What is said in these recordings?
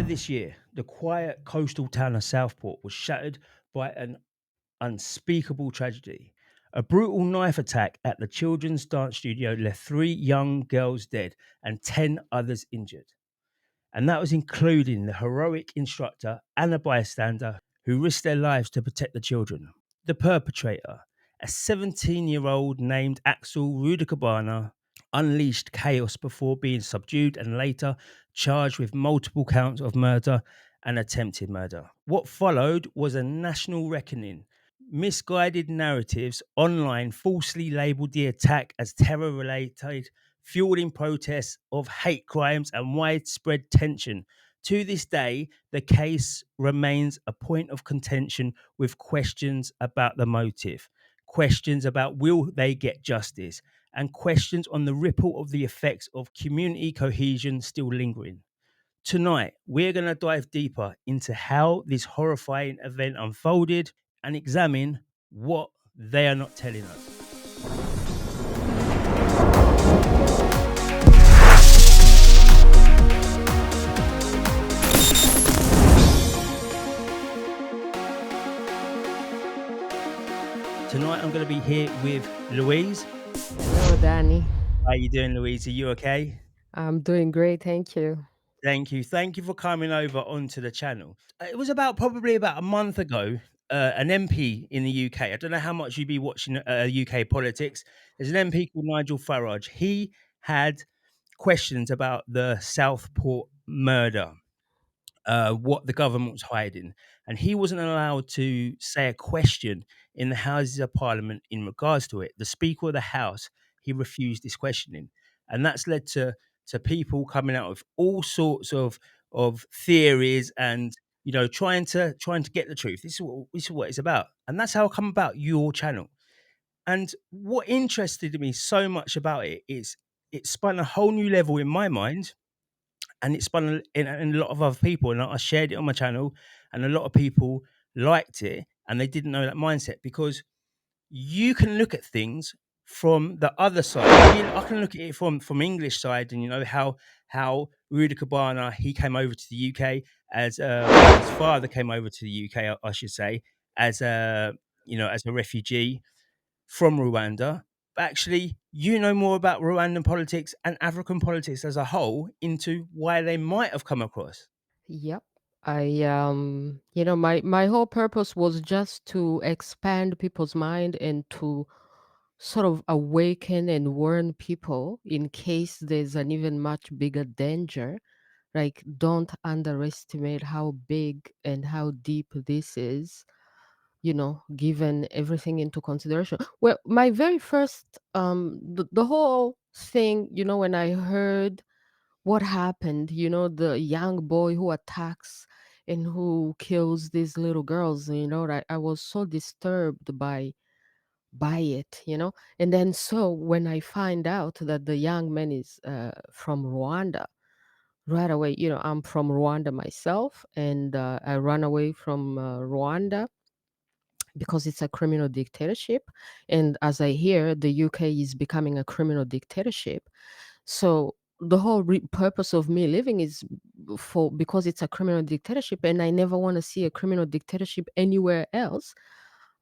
this year, the quiet coastal town of Southport was shattered by an unspeakable tragedy. A brutal knife attack at the children's dance studio left 3 young girls dead and 10 others injured. And that was including the heroic instructor and a bystander who risked their lives to protect the children. The perpetrator, a 17-year-old named Axel Rudakubana, unleashed chaos before being subdued and later charged with multiple counts of murder and attempted murder. What followed was a national reckoning. Misguided narratives online falsely labeled the attack as terror related, fueling protests of hate crimes and widespread tension. To this day, the case remains a point of contention with questions about the motive, questions about will they get justice, and questions on the ripple of the effects of community cohesion still lingering. Tonight, we're going to dive deeper into how this horrifying event unfolded and examine what they are not telling us. Tonight, I'm going to be here with Louise. Hello, Danny. How are you doing, Louise? Are you okay? I'm doing great, thank you. Thank you. Thank you for coming over onto the channel. It was probably about a month ago. An MP in the UK. I don't know how much you'd be watching UK politics. There's an MP called Nigel Farage. He had questions about the Southport murder, what the government was hiding, and he wasn't allowed to say a question in the Houses of Parliament in regards to it. The Speaker of the House, he refused this questioning, and that's led to people coming out with all sorts of theories and trying to get the truth. This is what it's about, and that's how I come about your channel. And what interested me so much about it is it spun a whole new level in my mind, and it spun in a lot of other people. And I shared it on my channel, and a lot of people liked it, and they didn't know that mindset because you can look at things from the other side. I can look at it from English side, and how Rudakubana, he came over to the UK as his father came over to the UK, I should say, as a refugee from Rwanda. But actually, you know more about Rwandan politics and African politics as a whole into why they might have come across. Yep. My whole purpose was just to expand people's mind and to sort of awaken and warn people in case there's an even much bigger danger. Like, don't underestimate how big and how deep this is, given everything into consideration. Well, my very first, the whole thing, when I heard what happened, the young boy who attacks and who kills these little girls, I was so disturbed by it, and then so when I find out that the young man is from Rwanda, right away, I'm from Rwanda myself, and I ran away from Rwanda because it's a criminal dictatorship, and as I hear, the UK is becoming a criminal dictatorship. So the whole purpose of me living is for because it's a criminal dictatorship, and I never want to see a criminal dictatorship anywhere else.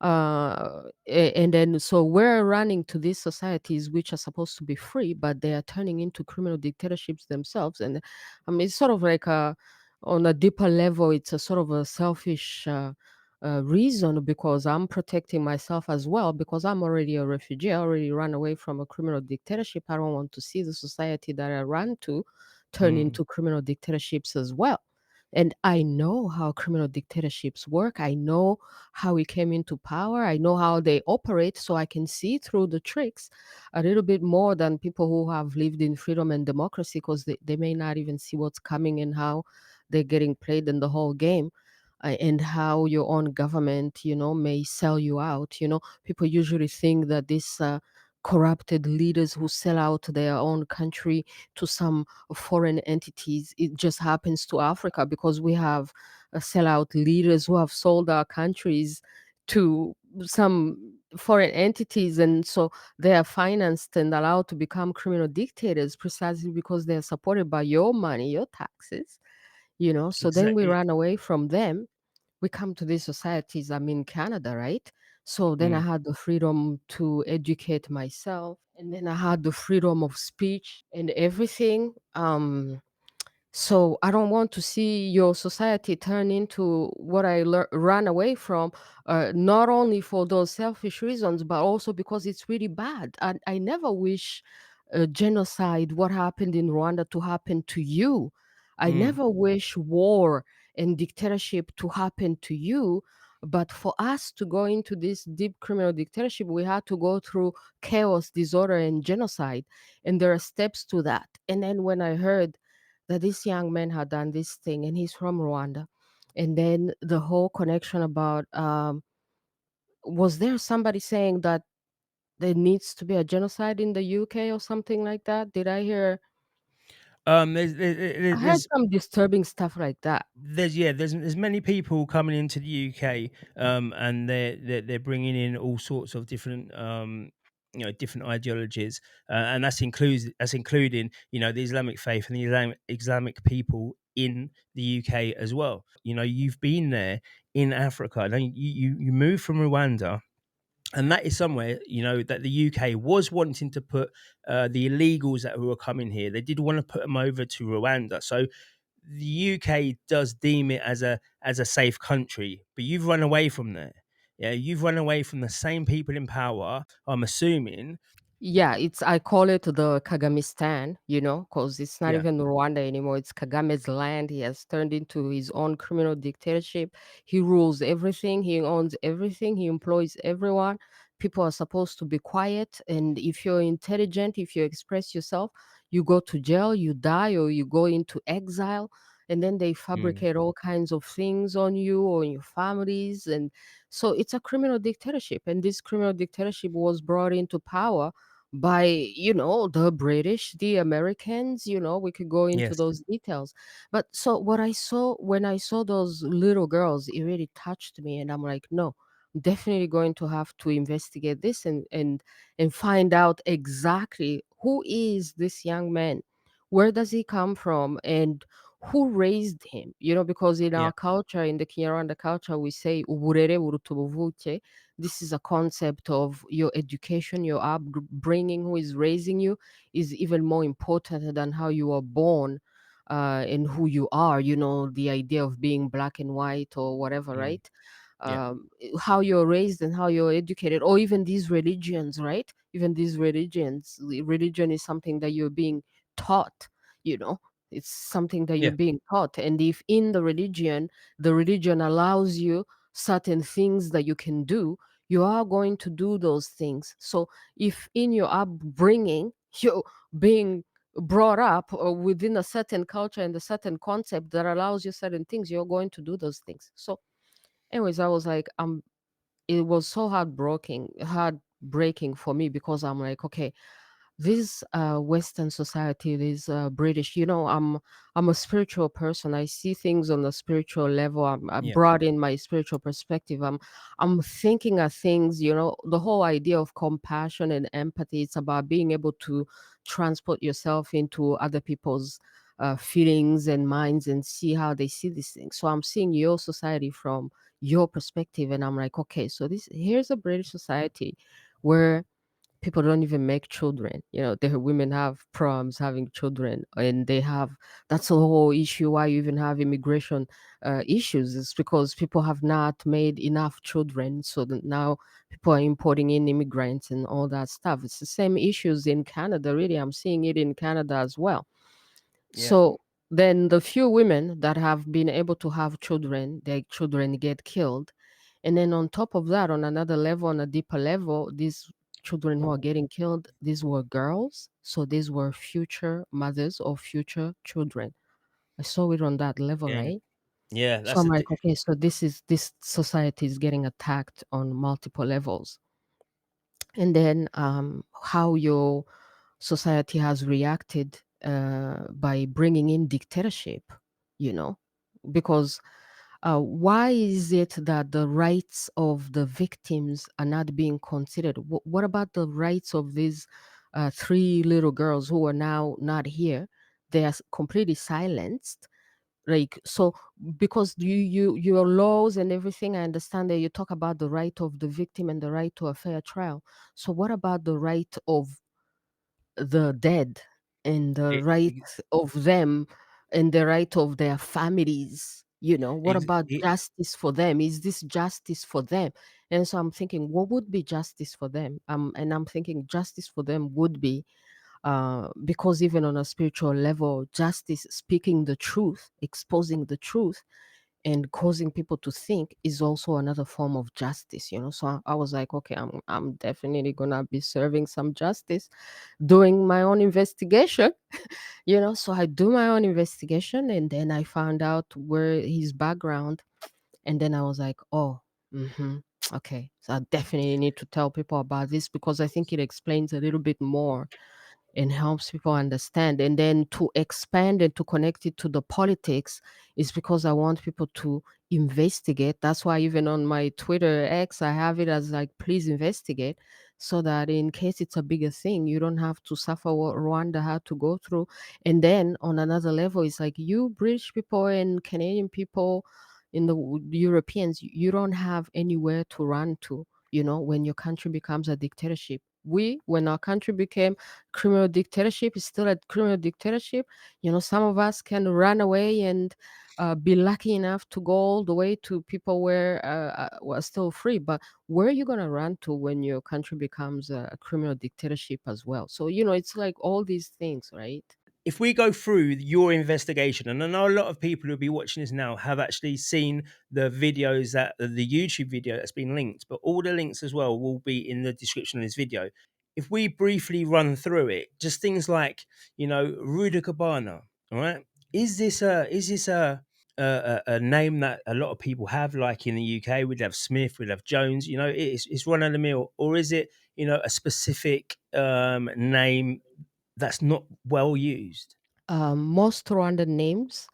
And then so we're running to these societies which are supposed to be free, but they are turning into criminal dictatorships themselves. And it's sort of like on a deeper level, it's a sort of a selfish reason, because I'm protecting myself as well, because I'm already a refugee. I already ran away from a criminal dictatorship. I don't want to see the society that I ran to turn Mm, into criminal dictatorships as well. And I know how criminal dictatorships work. I know how we came into power. I know how they operate. So I can see through the tricks a little bit more than people who have lived in freedom and democracy, because they may not even see what's coming and how they're getting played in the whole game, and how your own government, may sell you out. People usually think that these corrupted leaders who sell out their own country to some foreign entities, it just happens to Africa because we have sellout leaders who have sold our countries to some foreign entities, and so they are financed and allowed to become criminal dictators precisely because they are supported by your money, your taxes. So then we Exactly. ran away from them. We come to these societies. I'm in Canada, right? So then I Mm, had the freedom to educate myself, and then I had the freedom of speech and everything. So I don't want to see your society turn into what I ran away from, not only for those selfish reasons, but also because it's really bad. I never wish genocide, what happened in Rwanda, to happen to you. I mm. never wish war and dictatorship to happen to you. But for us to go into this deep criminal dictatorship, we had to go through chaos, disorder, and genocide. And there are steps to that. And then when I heard that this young man had done this thing and he's from Rwanda. And then the whole connection about was there somebody saying that there needs to be a genocide in the UK or something like that? Did I hear? I heard There's some disturbing stuff like that. there's many people coming into the UK, and they're bringing in all sorts of different, different ideologies, and that's including, the Islamic faith and the Islamic people in the UK as well. You've been there in Africa. And you moved from Rwanda, and that is somewhere, that the UK was wanting to put the illegals that who were coming here. They did want to put them over to Rwanda. So the UK does deem it as a safe country, but you've run away from there. Yeah, you've run away from the same people in power. I'm assuming. Yeah, I call it the Kagamistan, because it's not Yeah. even Rwanda anymore. It's Kagame's land. He has turned into his own criminal dictatorship. He rules everything. He owns everything. He employs everyone. People are supposed to be quiet. And if you're intelligent, if you express yourself, you go to jail, you die, or you go into exile. And then they Mm. fabricate all kinds of things on you or on your families. And so it's a criminal dictatorship. And this criminal dictatorship was brought into power by the British, the Americans. We could go into Yes. those details. But so what I saw when I saw those little girls, it really touched me, and I'm like, no, definitely going to have to investigate this and find out exactly who is this young man, where does he come from, and who raised him. Because in Yeah. our culture, in the Kinyarwanda culture, we say uburere buruta ubuvuke. This is a concept of your education, your upbringing, who is raising you is even more important than how you were born, and who you are. The idea of being black and white or whatever, Mm. right? Yeah. How you're raised and how you're educated, or even these religions, right? Even these religions, religion is something that you're being taught. You know, it's something that you're Yeah. being taught, and if in the religion allows you certain things that you can do, you are going to do those things. So if in your upbringing you're being brought up within a certain culture and a certain concept that allows you certain things, you're going to do those things. So anyways, I was like, it was so heartbreaking for me, because I'm like, okay, this Western society, this British, I'm a spiritual person. I see things on a spiritual level. I Yeah. brought in my spiritual perspective. I'm thinking of things. The whole idea of compassion and empathy. It's about being able to transport yourself into other people's feelings and minds and see how they see these things. So I'm seeing your society from your perspective, and I'm like, okay, so this here's a British society where people don't even make children. The women have problems having children, and that's the whole issue why you even have immigration issues, is because people have not made enough children. So that now people are importing in immigrants and all that stuff. It's the same issues in Canada. Really, I'm seeing it in Canada as well. Yeah. So then the few women that have been able to have children, their children get killed. And then on top of that, on another level, on a deeper level, these children who are getting killed, these were girls. So these were future mothers or future children. I saw it on that level, Yeah. right? Yeah. So That's I'm a like, okay, so this society is getting attacked on multiple levels. And then how your society has reacted by bringing in dictatorship, you know, because why is it that the rights of the victims are not being considered? What about the rights of these three little girls who are now not here? They are completely silenced. Like, so because your laws and everything, I understand that you talk about the right of the victim and the right to a fair trial. So what about the right of the dead and the It, right it, of them and the right of their families? What it, about it, justice for them? Is this justice for them? And so I'm thinking, what would be justice for them? And I'm thinking justice for them would be, because even on a spiritual level, justice, speaking the truth, exposing the truth, and causing people to think is also another form of justice. So I was like, okay, I'm definitely gonna be serving some justice, doing my own investigation. So I do my own investigation, and then I found out where his background, and then I was like, oh, mm-hmm, okay, so I definitely need to tell people about this because I think it explains a little bit more and helps people understand. And then to expand and to connect it to the politics is because I want people to investigate. That's why even on my Twitter X, I have it as like, please investigate, so that in case it's a bigger thing, you don't have to suffer what Rwanda had to go through. And then on another level, it's like, you British people and Canadian people, in the Europeans, you don't have anywhere to run to, when your country becomes a dictatorship. When our country became criminal dictatorship, is still a criminal dictatorship. Some of us can run away and be lucky enough to go all the way to people where were still free. But where are you going to run to when your country becomes a criminal dictatorship as well? So, it's like all these things, right? if we go through your investigation, and I know a lot of people who'll be watching this now have actually seen the videos, that the YouTube video that's been linked, but all the links as well will be in the description of this video. If we briefly run through it, just things like, Rudakubana, all right? Is this a name that a lot of people have, like in the UK? We'd have Smith, we'd have Jones. It's run of the mill, or is it a specific name that's not well used? Most Rwandan names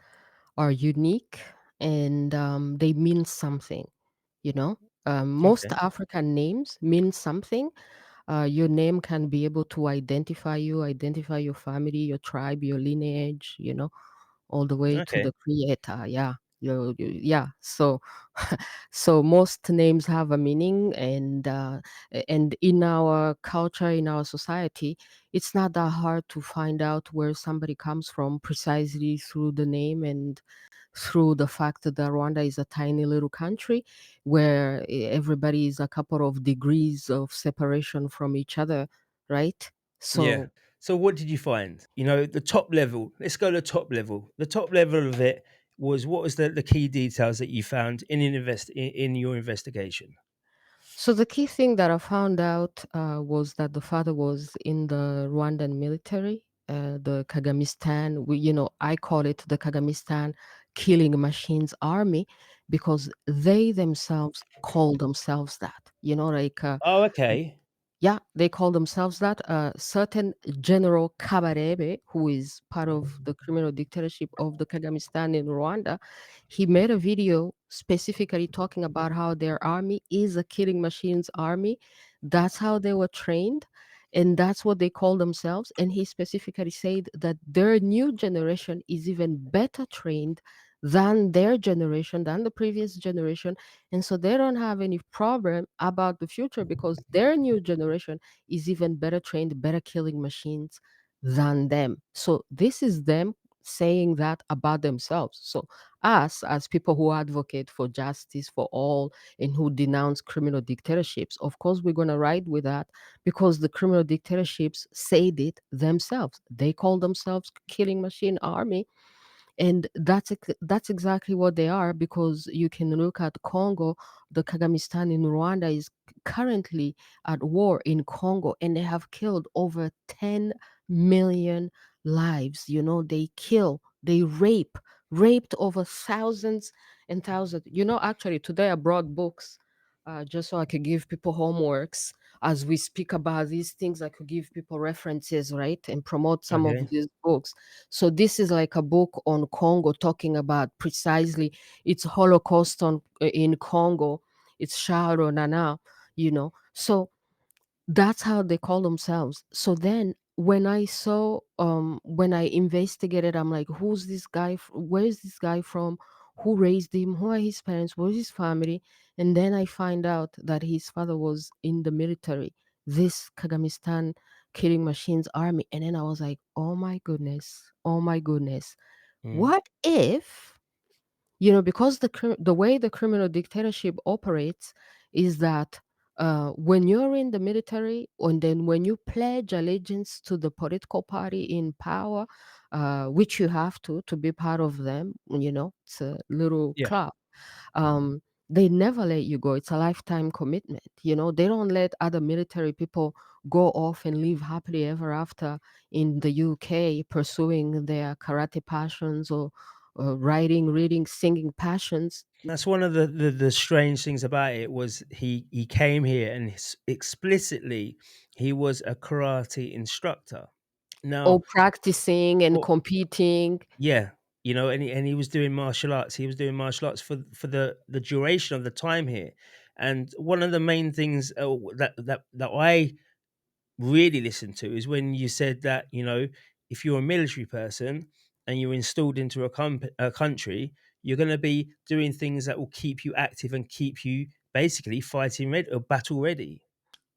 are unique, and they mean something, you know. Most Okay. African names mean something. Your name can be able to identify you, identify your family, your tribe, your lineage, all the way to Okay. the creator. Yeah. Yeah. So, so most names have a meaning, and in our culture, in our society, it's not that hard to find out where somebody comes from precisely through the name and through the fact that Rwanda is a tiny little country where everybody is a couple of degrees of separation from each other, right? Yeah. So So what did you find? The top level. Let's go to the top level. The top level of it was, what was the key details that you found in your investigation? So the key thing that I found out was that the father was in the Rwandan military, the Kagamistan. I call it the Kagamistan killing machines army because they themselves call themselves that. Like Oh, okay. yeah, they call themselves that. Certain General Kabarebe, who is part of the criminal dictatorship of the Kagamistan in Rwanda, he made a video specifically talking about how their army is a killing machines army. That's how they were trained, and that's what they call themselves. And he specifically said that their new generation is even better trained than their generation, than the previous generation, and so they don't have any problem about the future because their new generation is even better trained, better killing machines than them. So this is them saying that about themselves. So us, as people who advocate for justice for all and who denounce criminal dictatorships, of course we're going to ride with that because the criminal dictatorships said it themselves. They call themselves killing machine army, and that's exactly what they are, because you can look at Congo. The Kagamistan in Rwanda is currently at war in Congo, and they have killed over 10 million lives. They kill, they raped over thousands and thousands. Actually, today I brought books, just so I could give people homeworks as we speak about these things. I could give people references, right, and promote some of Okay. these books. So this is like a book on Congo, talking about precisely its Holocaust in Congo, its Sharo Nana. So that's how they call themselves. So then when I saw, when I investigated, I'm like, who's this guy? Where is this guy from? Who raised him? Who are his parents? Where's his family? And then I find out that his father was in the military, this Kagamistan killing machines army. And then I was like, oh my goodness, oh my goodness. Mm. What if, because the way the criminal dictatorship operates is that, when you're in the military, and then when you pledge allegiance to the political party in power, which you have to be part of them, it's a little Yeah. club. um, they never let you go. It's a lifetime commitment. They don't let other military people go off and live happily ever after in the UK pursuing their karate passions, or writing, reading, singing passions. That's one of the strange things about it was he came here and explicitly he was a karate instructor. Or Now, practicing and or competing. yeah, and he was doing martial arts. He was doing martial arts for the duration of the time here. And one of the main things that I really listened to is when you said that, if you're a military person and you're installed into a country, you're going to be doing things that will keep you active and keep you basically fighting ready or battle ready.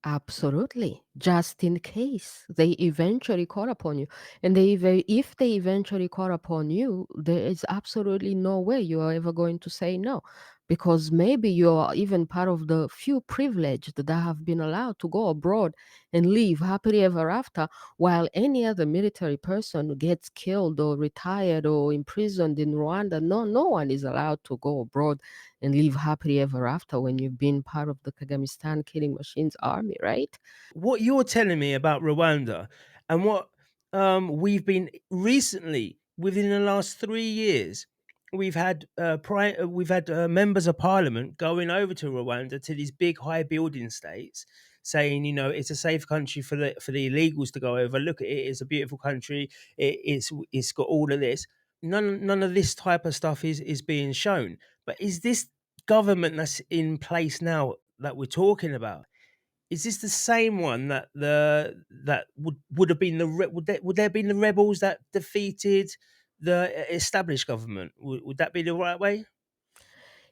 Absolutely. Just in case they eventually call upon you. And if they eventually call upon you, there is absolutely no way you are ever going to say no. Because maybe you're even part of the few privileged that have been allowed to go abroad and live happily ever after, while any other military person gets killed or retired or imprisoned in Rwanda. No, no one is allowed to go abroad and live happily ever after when you've been part of the Kagamistan killing machines army, right? What you're telling me about Rwanda and what we've been recently within the last 3 years, we've had members of parliament going over to Rwanda to these big high building states, saying it's a safe country for the illegals to go over. Look at it; it's a beautiful country. It's got all of this. None of this type of stuff is being shown. But is this government that's in place now that we're talking about? Is this the same one that would have been would there have been the rebels that defeated the established government? Would that be the right way?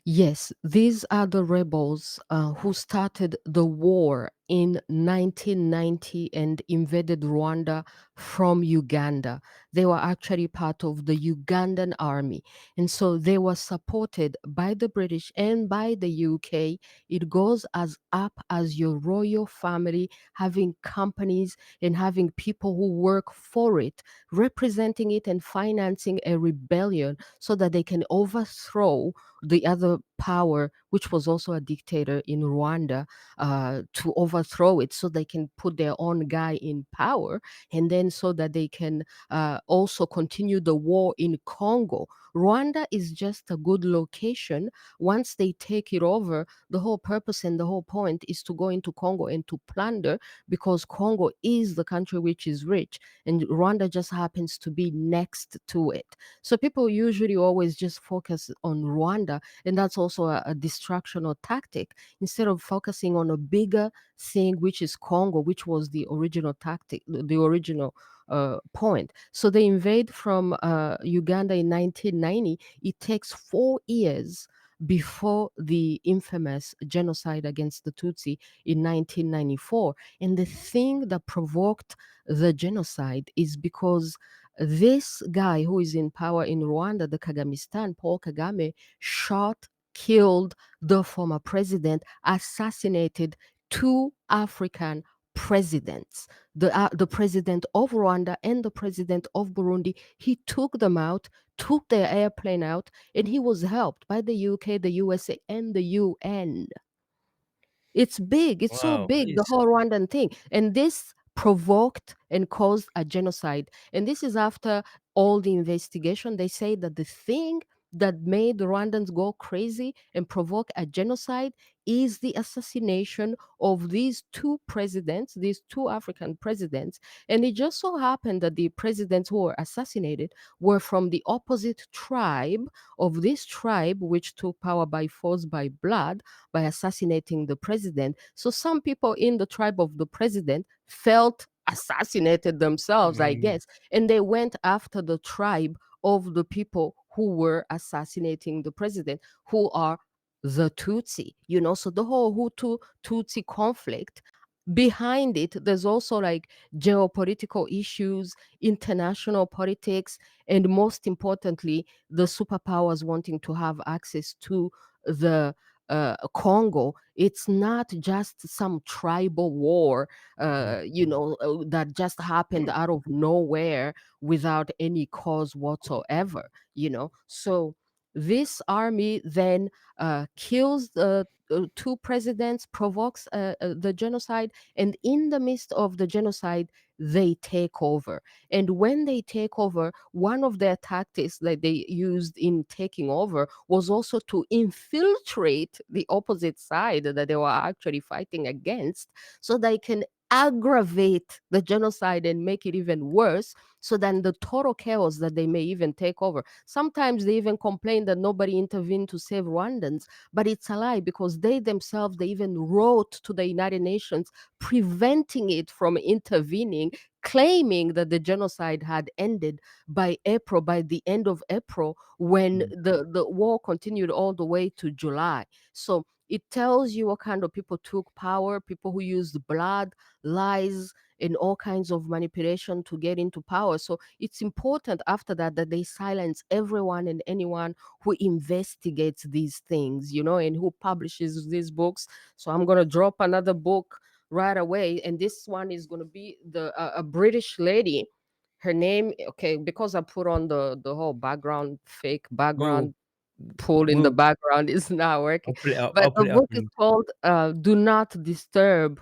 Yes, these are the rebels who started the war in 1990 and invaded Rwanda from Uganda. They were actually part of the Ugandan army. And so they were supported by the British and by the UK. It goes as up as your royal family having companies and having people who work for it, representing it and financing a rebellion so that they can overthrow the other power, which was also a dictator in Rwanda, to overthrow it so they can put their own guy in power, and then so that they can also continue the war in Congo. Rwanda is just a good location. Once they take it over, the whole purpose and the whole point is to go into Congo and to plunder, because Congo is the country which is rich and Rwanda just happens to be next to it. So people usually always just focus on Rwanda, and that's also a distractional tactic instead of focusing on a bigger thing, which is Congo, which was the original tactic, the original point. So they invade from Uganda in 1990. It takes 4 years before the infamous genocide against the Tutsi in 1994. And the thing that provoked the genocide is because this guy who is in power in Rwanda, the Kagamistan, Paul Kagame, shot, killed the former president, assassinated two African presidents, the president of Rwanda and the president of Burundi. He took them out, took their airplane out, and he was helped by the UK, the USA, and the UN. It's big. It's so Wow, big, the it's whole Rwandan thing. And this provoked and caused a genocide. And this is after all the investigation. They say that the thing that made the Rwandans go crazy and provoke a genocide is the assassination of these two presidents, these two African presidents. And it just so happened that the presidents who were assassinated were from the opposite tribe of this tribe, which took power by force, by blood, by assassinating the president. So some people in the tribe of the president felt assassinated themselves, I Mm, guess. And they went after the tribe of the people who were assassinating the president, who are the Tutsi, so the whole Hutu Tutsi conflict, behind it there's also like geopolitical issues, international politics, and most importantly the superpowers wanting to have access to the Congo. It's not just some tribal war, mm, that just happened out of nowhere without any cause whatsoever. So this army then kills the two presidents, provokes the genocide, and in the midst of the genocide, they take over. And when they take over, one of their tactics that they used in taking over was also to infiltrate the opposite side that they were actually fighting against, so they can aggravate the genocide and make it even worse, so then the total chaos that they may even take over. Sometimes they even complain that nobody intervened to save Rwandans, but it's a lie, because they themselves, they even wrote to the United Nations preventing it from intervening, claiming that the genocide had ended by the end of April, when mm, the war continued all the way to July. So it tells you what kind of people took power, people who used blood, lies, and all kinds of manipulation to get into power. So it's important after that that they silence everyone and anyone who investigates these things, and who publishes these books. So I'm going to drop another book right away, and this one is going to be a British lady. Her name, okay, because I put on the whole background, fake we'll background pull in the we'll background is not working. I'll pull it up. But I'll the pull it up book is and called "Do Not Disturb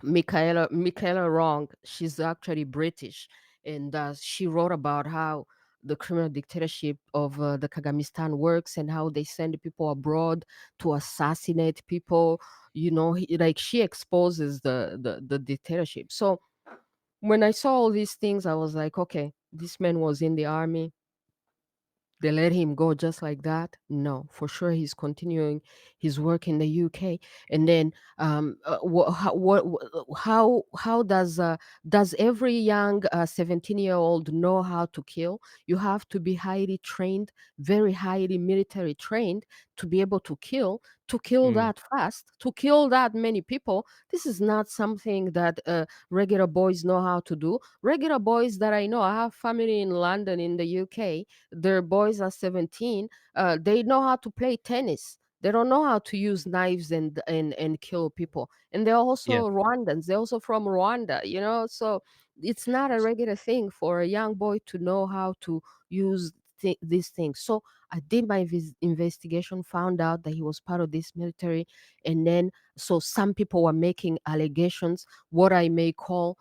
Michaela Wrong." She's actually British, and she wrote about how the criminal dictatorship of the Kagamistan works, and how they send people abroad to assassinate people. Like she exposes the dictatorship. So when I saw all these things, I was like, okay, this man was in the army. They let him go just like that? No, for sure he's continuing his work in the UK. And then how does every young 17-year-old know how to kill? You have to be highly trained, very highly military trained, to be able to kill mm, that fast, to kill that many people. This is not something that regular boys know how to do. Regular boys that I know, I have family in London, in the UK. Their boys are 17. They know how to play tennis. They don't know how to use knives and kill people. And they're yeah. also Rwandans. They're also from Rwanda, so it's not a regular thing for a young boy to know how to use these things. So I did my investigation, found out that he was part of this military. And then, so some people were making allegations, what I may call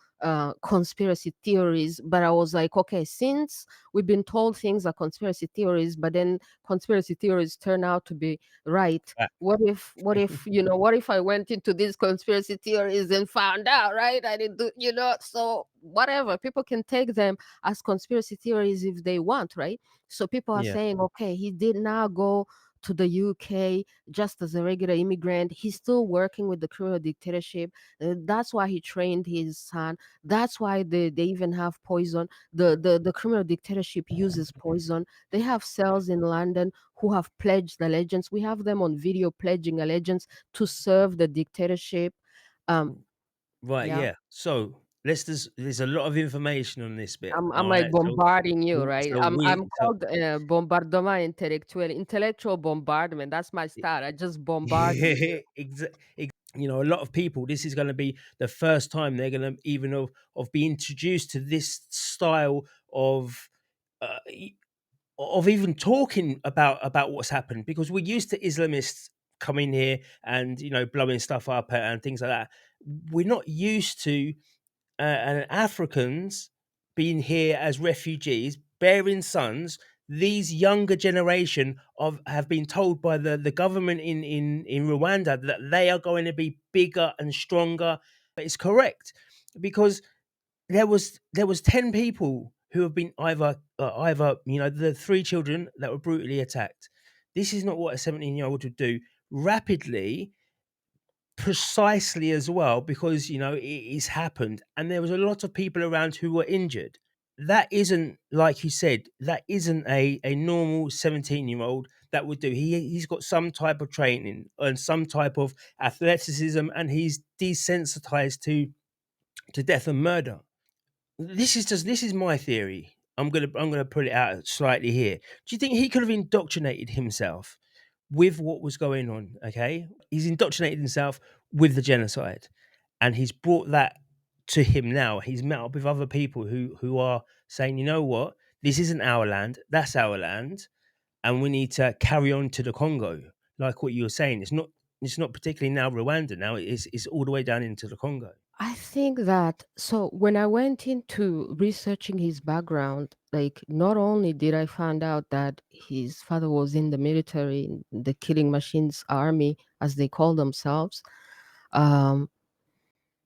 conspiracy theories. But I was like, okay, since we've been told things are conspiracy theories, but then conspiracy theories turn out to be right. Uh, What if I went into these conspiracy theories and found out, right? I didn't do, so whatever. People can take them as conspiracy theories if they want, right? So people are yeah. saying, okay, he did not go to the UK just as a regular immigrant. He's still working with the criminal dictatorship. That's why he trained his son. That's why they even have poison. The criminal dictatorship uses poison. They have cells in London who have pledged allegiance. We have them on video pledging allegiance to serve the dictatorship. Um, Right, yeah. yeah. So there's a lot of information on this bit. I'm All like right. So bombarding you, we right? so I'm we so called bombardement intellectual bombardment. That's my style. I just bombard you. a lot of people, this is going to be the first time they're going to even of be introduced to this style of uh, of even talking about what's happened, because we're used to Islamists coming here and blowing stuff up and things like that. We're not used to Africans being here as refugees, bearing sons. These younger generation of have been told by the government in Rwanda that they are going to be bigger and stronger. But it's correct, because there was 10 people who have been either the three children that were brutally attacked. This is not what a 17-year-old would do rapidly. precisely as well, because it's happened and there was a lot of people around who were injured. That isn't, like you said, that isn't a normal 17-year-old that would do. He's got some type of training and some type of athleticism, and he's desensitized to death and murder. This is my theory. I'm gonna put it out slightly here. Do you think he could have indoctrinated himself with what was going on? Okay, he's indoctrinated himself with the genocide, and he's brought that to him now. He's met up with other people who are saying, you know what, this isn't our land, that's our land, and we need to carry on to the Congo. Like what you were saying, it's not particularly now Rwanda. Now it's all the way down into the Congo. I think that so when I went into researching his background, like not only did I find out that his father was in the military, in the killing machines army, as they call themselves, um,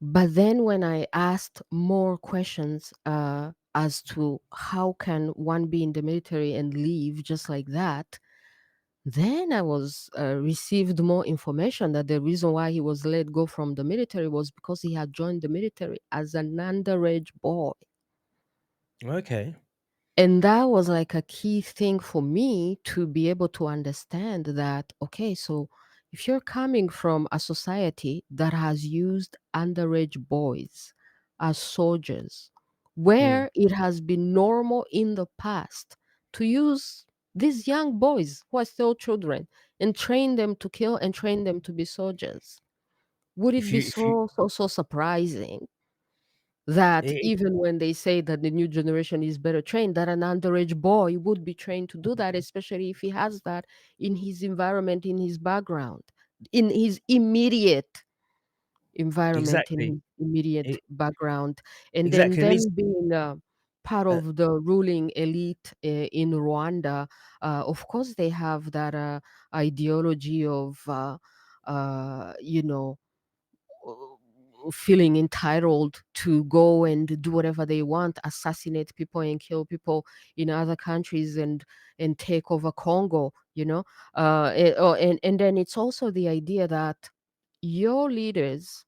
but then when I asked more questions as to how can one be in the military and leave just like that, then I was received more information that the reason why he was let go from the military was because he had joined the military as an underage boy. Okay. And that was like a key thing for me to be able to understand that, okay, so if you're coming from a society that has used underage boys as soldiers, Mm. where it has been normal in the past to use these young boys who are still children and train them to kill and train them to be soldiers, would it If be you if you so surprising that it, even when they say that the new generation is better trained, that an underage boy would be trained to do that, especially if he has that in his environment, in his background, in his immediate environment, in exactly. his immediate E background, and then exactly, and them these being part uh, of the ruling elite in Rwanda. Of course, they have that ideology of, you know, feeling entitled to go and do whatever they want, assassinate people and kill people in other countries and take over Congo, you know. And then it's also the idea that your leaders,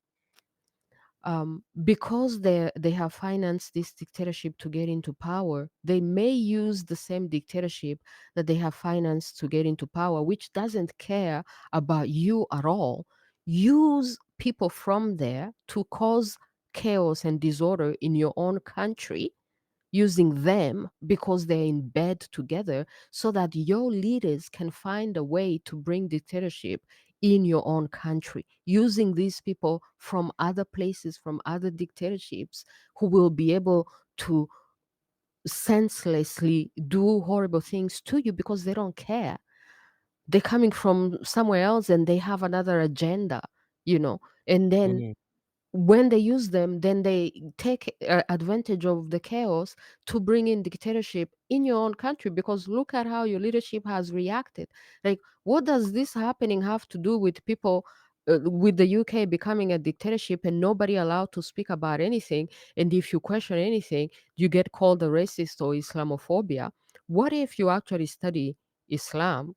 because they have financed this dictatorship to get into power, they may use the same dictatorship that they have financed to get into power, which doesn't care about you at all. Use people from there to cause chaos and disorder in your own country, using them because they're in bed together, so that your leaders can find a way to bring dictatorship in your own country, using these people from other places, from other dictatorships, who will be able to senselessly do horrible things to you because they don't care. They're coming from somewhere else and they have another agenda, you know. And then mm, when they use them, then they take advantage of the chaos to bring in dictatorship in your own country. Because look at how your leadership has reacted. Like, what does this happening have to do with people? With the UK becoming a dictatorship and nobody allowed to speak about anything, and if you question anything, you get called a racist or Islamophobia. What if you actually study Islam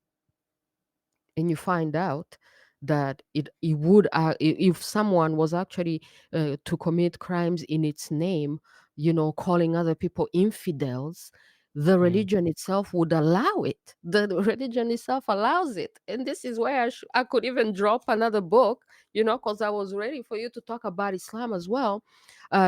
and you find out that it would if someone was actually to commit crimes in its name, you know, calling other people infidels, the mm, religion itself would allow it. The religion itself allows it. And this is where I could even drop another book, you know, because I was ready for you to talk about Islam as well.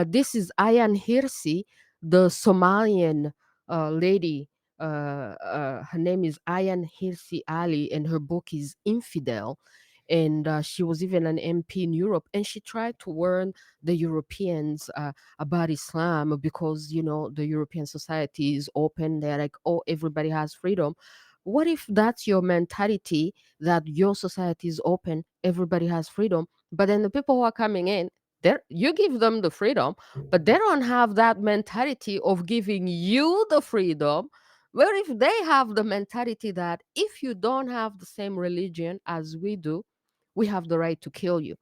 This is Ayan Hirsi, the Somalian lady. Her name is Ayan Hirsi Ali, and her book is Infidel. And she was even an MP in Europe, and she tried to warn the Europeans about Islam because, you know, the European society is open. They're like, oh, everybody has freedom. What if that's your mentality, that your society is open, everybody has freedom, but then the people who are coming in, there you give them the freedom, but they don't have that mentality of giving you the freedom. Where if they have the mentality that if you don't have the same religion as we do, we have the right to kill you.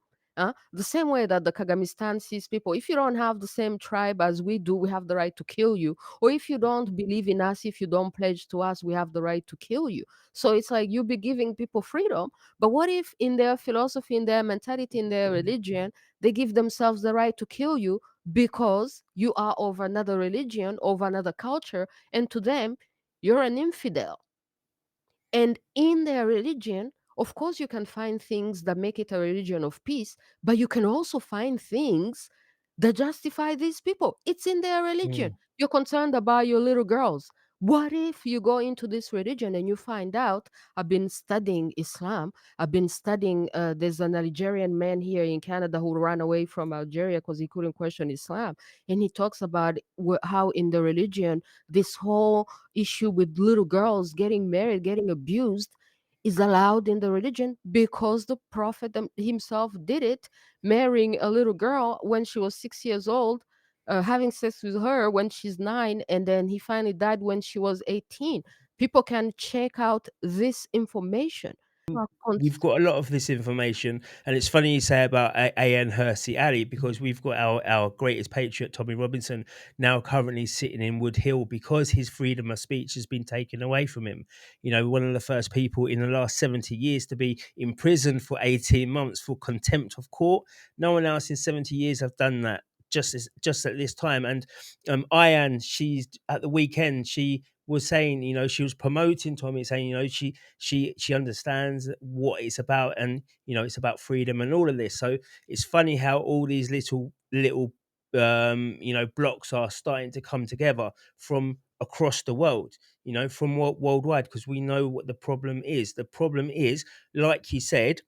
The same way that the Kagamistan sees people, if you don't have the same tribe as we do, we have the right to kill you. Or if you don't believe in us, if you don't pledge to us, we have the right to kill you. So it's like you be giving people freedom. But what if in their philosophy, in their mentality, in their religion, they give themselves the right to kill you because you are of another religion, of another culture, and to them, you're an infidel. And in their religion, of course, you can find things that make it a religion of peace, but you can also find things that justify these people. It's in their religion. Mm. You're concerned about your little girls. What if you go into this religion and you find out, I've been studying Islam, I've been studying, there's an Algerian man here in Canada who ran away from Algeria because he couldn't question Islam. And he talks about how in the religion, this whole issue with little girls getting married, getting abused is allowed in the religion because the prophet himself did it, marrying a little girl when she was 6 years old, having sex with her when she's 9, and then he finally died when she was 18. People can check out this information. We've got a lot of this information, and it's funny you say about A.N. Hersey Ali, because we've got our greatest patriot, Tommy Robinson, now currently sitting in Wood Hill because his freedom of speech has been taken away from him. You know, one of the first people in the last 70 years to be imprisoned for 18 months for contempt of court. No one else in 70 years have done that. Just at this time. And Ayan, she's at the weekend, she was saying, you know, she was promoting Tommy, saying, you know, she understands what it's about, and you know, it's about freedom and all of this. So it's funny how all these little you know, blocks are starting to come together from across the world, you know, from worldwide, because we know what the problem is. The problem is, like you said,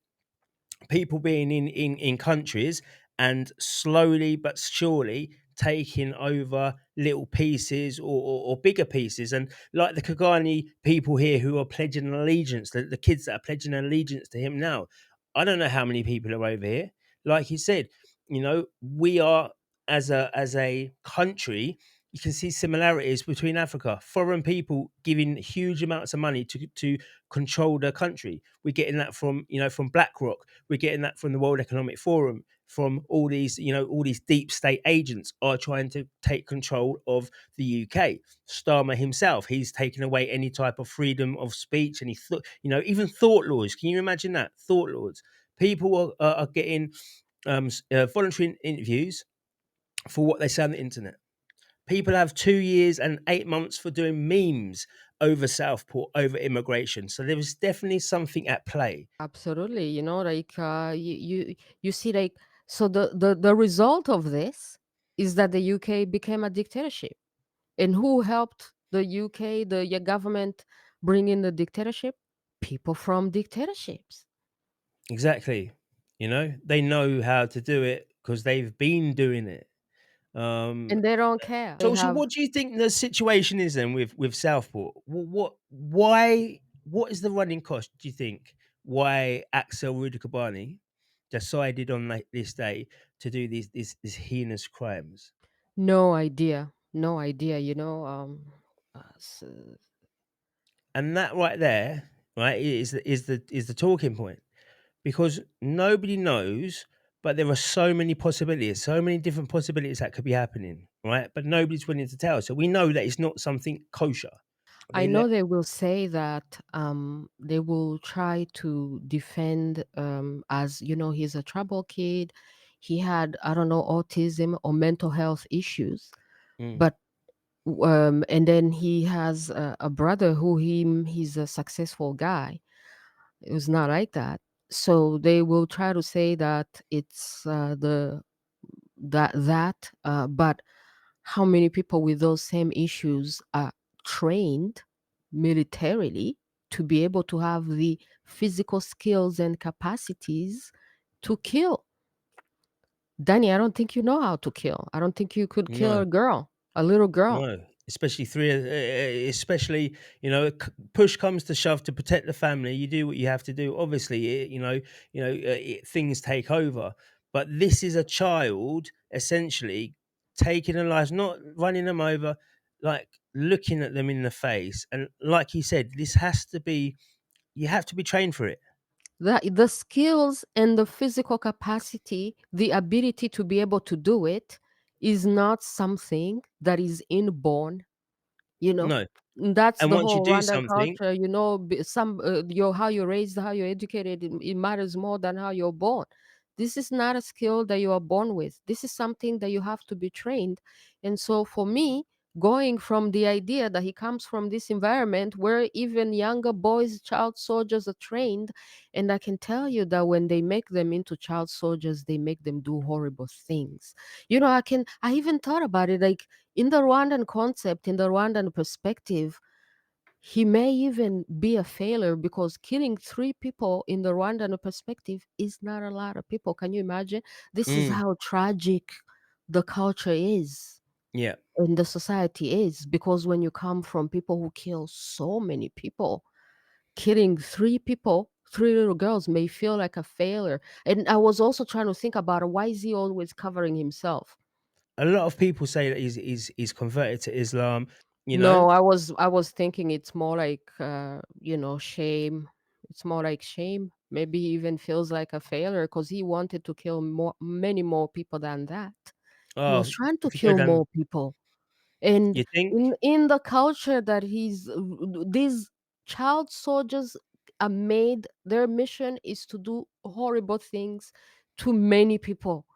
people being in countries and slowly but surely taking over little pieces, or bigger pieces. And like the Kagani people here who are pledging allegiance, the kids that are pledging allegiance to him now, I don't know how many people are over here. Like you said, you know, we are, as a country, you can see similarities between Africa. Foreign people giving huge amounts of money to control their country. We're getting that from, you know, from BlackRock. We're getting that from the World Economic Forum, from all these, you know, all these deep state agents are trying to take control of the UK. Starmer himself, he's taken away any type of freedom of speech, and he thought, you know, even thought laws. Can you imagine that? Thought laws. People are getting voluntary interviews for what they say on the internet. People have 2 years and 8 months for doing memes over Southport, over immigration. So there was definitely something at play. Absolutely, like you see, like, so the result of this is that the UK became a dictatorship. And who helped the UK, the government, bring in the dictatorship? People from dictatorships. Exactly. You know, they know how to do it because they've been doing it. Um, And they don't care. They so have what do you think the situation is then with Southport? Why, what is the running cost? Do you think why Axel Rudakubani decided on this day to do these heinous crimes? no idea. No idea, s- And that right there, right, is the talking point, because nobody knows, but there are so many possibilities, so many different possibilities that could be happening, right? But nobody's willing to tell. So we know that it's not something kosher. I They know let they will say that they will try to defend, as he's a trouble kid. He had, I don't know, autism or mental health issues, mm, but and then he has a brother who he's a successful guy. It was not like that. So they will try to say that it's but how many people with those same issues are trained militarily to be able to have the physical skills and capacities to kill? Danny, I don't think you know how to kill. I don't think you could kill no. a girl, a little girl. No, especially especially, you know, push comes to shove, to protect the family. You do what you have to do. Obviously, things take over. But this is a child essentially taking a life, not running them over, like looking at them in the face. And like you said, this has to be. You have to be trained for it. The skills and the physical capacity, the ability to be able to do it, is not something that is inborn, you know. No. That's And the once you whole do Rwandan something, culture, some your how you're raised, how you're educated, it matters more than how you're born. This is not a skill that you are born with. This is something that you have to be trained. And so for me, going from the idea that he comes from this environment where even younger boys, child soldiers, are trained, and I can tell you that when they make them into child soldiers, they make them do horrible things. I even thought about it, like, in the Rwandan concept, in the Rwandan perspective, he may even be a failure because killing 3 people in the Rwandan perspective is not a lot of people. Can you imagine? This is mm, how tragic the culture is yeah, and the society is, because when you come from people who kill so many people, killing 3 people, 3 little girls, may feel like a failure. And I was also trying to think about, why is he always covering himself? a lot of people say that he's converted to Islam, you know? No, I was thinking it's more like, shame. It's more like shame. Maybe he even feels like a failure because he wanted to kill many more people than that. He was Oh, trying to if you go kill down more people. And you think? in the culture that these child soldiers are made, their mission is to do horrible things to many people.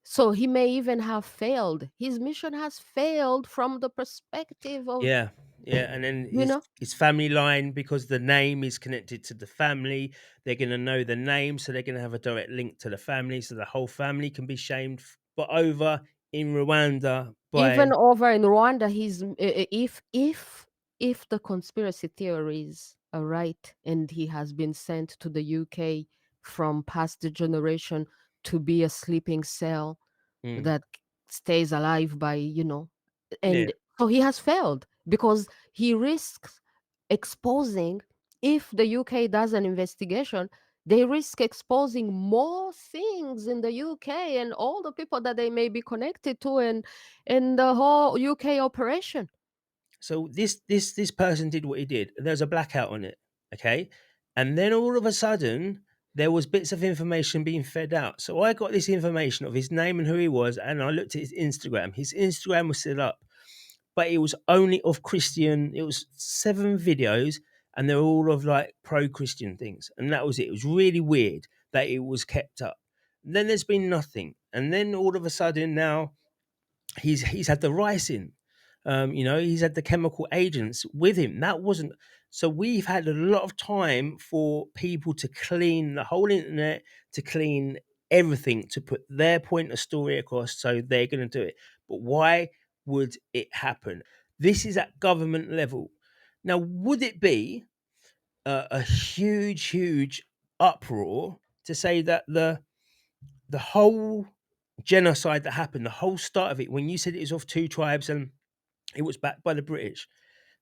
So he may even have failed. His mission has failed from the perspective of, Yeah, yeah, and then you his know, his family line, because the name is connected to the family, they're gonna know the name, so they're gonna have a direct link to the family, so the whole family can be shamed. But over in Rwanda by even over in Rwanda, if the conspiracy theories are right, and he has been sent to the UK from past generation to be a sleeping cell mm, that stays alive by, yeah. and so he has failed because he risks exposing, if the UK does an investigation, they risk exposing more things in the UK and all the people that they may be connected to, and the whole UK operation. So this person did what he did. There was a blackout on it, okay? And then all of a sudden, there was bits of information being fed out. So I got this information of his name and who he was, and I looked at his Instagram. His Instagram was still up, but it was only of Christian. It was 7 videos, and they're all of like pro-Christian things, and that was it. It was really weird that it was kept up. Then there's been nothing, and then all of a sudden now he's had the rice in. He's had the chemical agents with him. That wasn't so. We've had a lot of time for people to clean the whole internet, to clean everything, to put their point of story across. So they're going to do it. But why would it happen? This is at government level. Now, would it be a huge, huge uproar to say that the whole genocide that happened, the whole start of it, when you said it was of 2 tribes and it was backed by the British,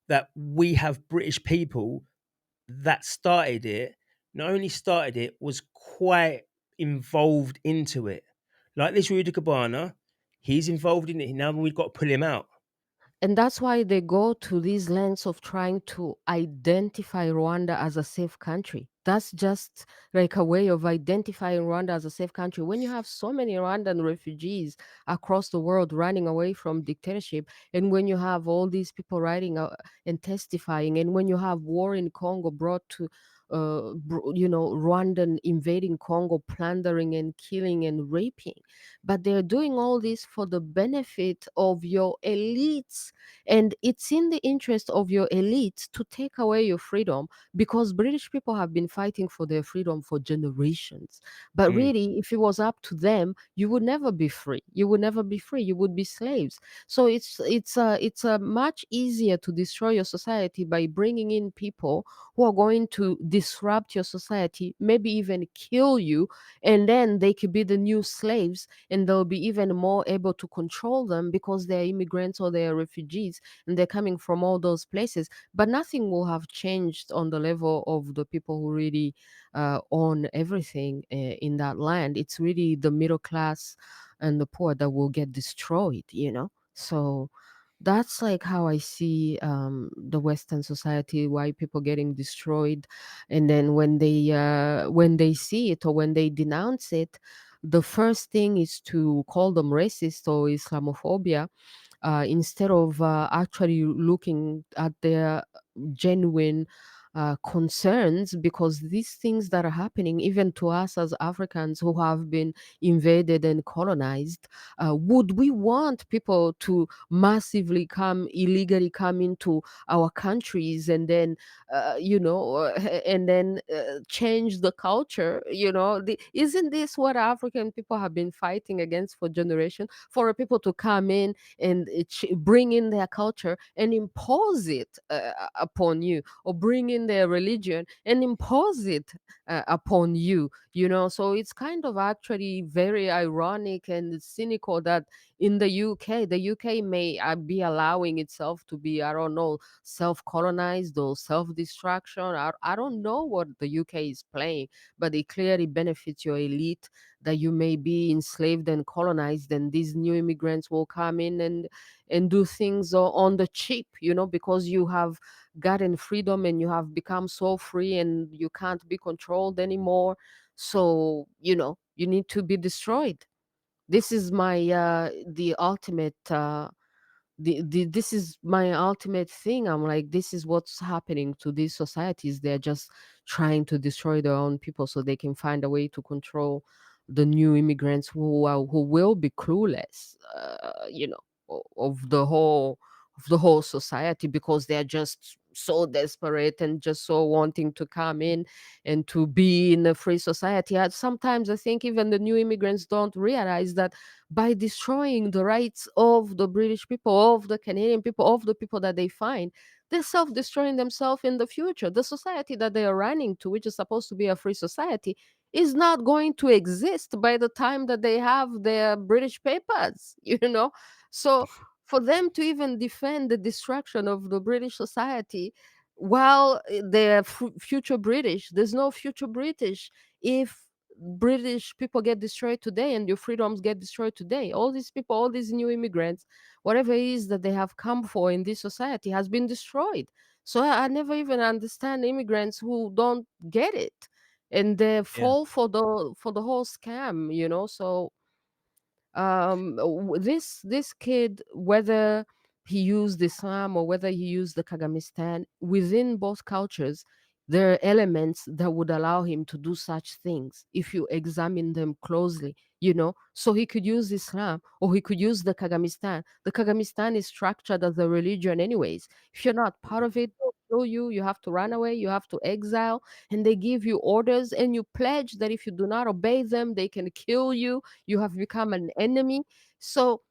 that we have British people that started it, not only started it, was quite involved into it. Like this Rudakubana, he's involved in it. Now we've got to pull him out. And that's why they go to these lengths of trying to identify Rwanda as a safe country. That's just like a way of identifying Rwanda as a safe country. When you have so many Rwandan refugees across the world running away from dictatorship, and when you have all these people writing and testifying, and when you have war in Congo brought to Rwandan invading Congo, plundering and killing and raping, but they're doing all this for the benefit of your elites, and it's in the interest of your elites to take away your freedom, because British people have been fighting for their freedom for generations. But Mm, really, if it was up to them, you would never be free. You would never be free. You would be slaves. So it's much easier to destroy your society by bringing in people who are going to disrupt your society, maybe even kill you, and then they could be the new slaves, and they'll be even more able to control them because they're immigrants or they're refugees and they're coming from all those places. But nothing will have changed on the level of the people who really own everything in that land. It's really the middle class and the poor that will get destroyed. So That's like how I see the Western society, why people getting destroyed, and then when they see it or when they denounce it, the first thing is to call them racist or Islamophobia, instead of actually looking at their genuine concerns, because these things that are happening even to us as Africans who have been invaded and colonized, would we want people to massively come illegally come into our countries and then and then change the culture? Isn't this what African people have been fighting against for generations, for people to come in and bring in their culture and impose it upon you, or bring in their religion and impose it upon you? So it's kind of actually very ironic and cynical that in the UK may be allowing itself to be, I don't know, self-colonized or self-destruction. I don't know what the UK is playing, but it clearly benefits your elite, that you may be enslaved and colonized, and these new immigrants will come in and do things on the cheap, because you have gotten freedom and you have become so free and you can't be controlled anymore. So you need to be destroyed. This is my the ultimate this is my ultimate thing. I'm like, this is what's happening to these societies. They're just trying to destroy their own people so they can find a way to control the new immigrants who will be clueless, of the whole society, because they're just so desperate and just so wanting to come in and to be in a free society. Sometimes I think even the new immigrants don't realize that by destroying the rights of the British people, of the Canadian people, of the people that they find, they're self destroying themselves in the future. The society that they are running to, which is supposed to be a free society, is not going to exist by the time that they have their British papers, So for them to even defend the destruction of the British society, while they're future British, there's no future British if British people get destroyed today and your freedoms get destroyed today. All these people, all these new immigrants, whatever it is that they have come for in this society has been destroyed. So I never even understand immigrants who don't get it and they Yeah. fall for the whole scam. So this kid, whether he used Islam or whether he used the Kagamistan, within both cultures there are elements that would allow him to do such things if you examine them closely. So he could use Islam or he could use the Kagamistan is structured as a religion anyways. If you're not part of it, they'll kill you. You have to run away, you have to exile, and they give you orders and you pledge that if you do not obey them they can kill you. You have become an enemy. So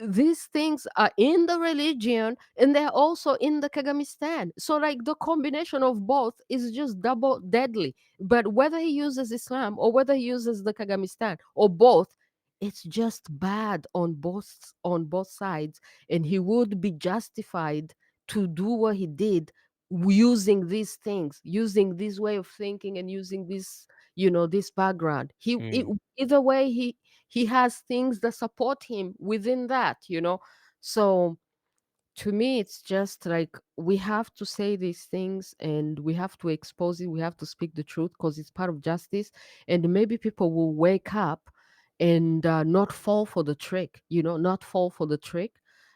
these things are in the religion and they're also in the Kagamistan. So like the combination of both is just double deadly. But whether he uses Islam or whether he uses the Kagamistan or both, it's just bad on both sides, and he would be justified to do what he did, using these things, using this way of thinking, and using this background. Mm. Either way, he has things that support him within that. So to me it's just like we have to say these things and we have to expose it, we have to speak the truth because it's part of justice, and maybe people will wake up and not fall for the trick, not fall for the trick,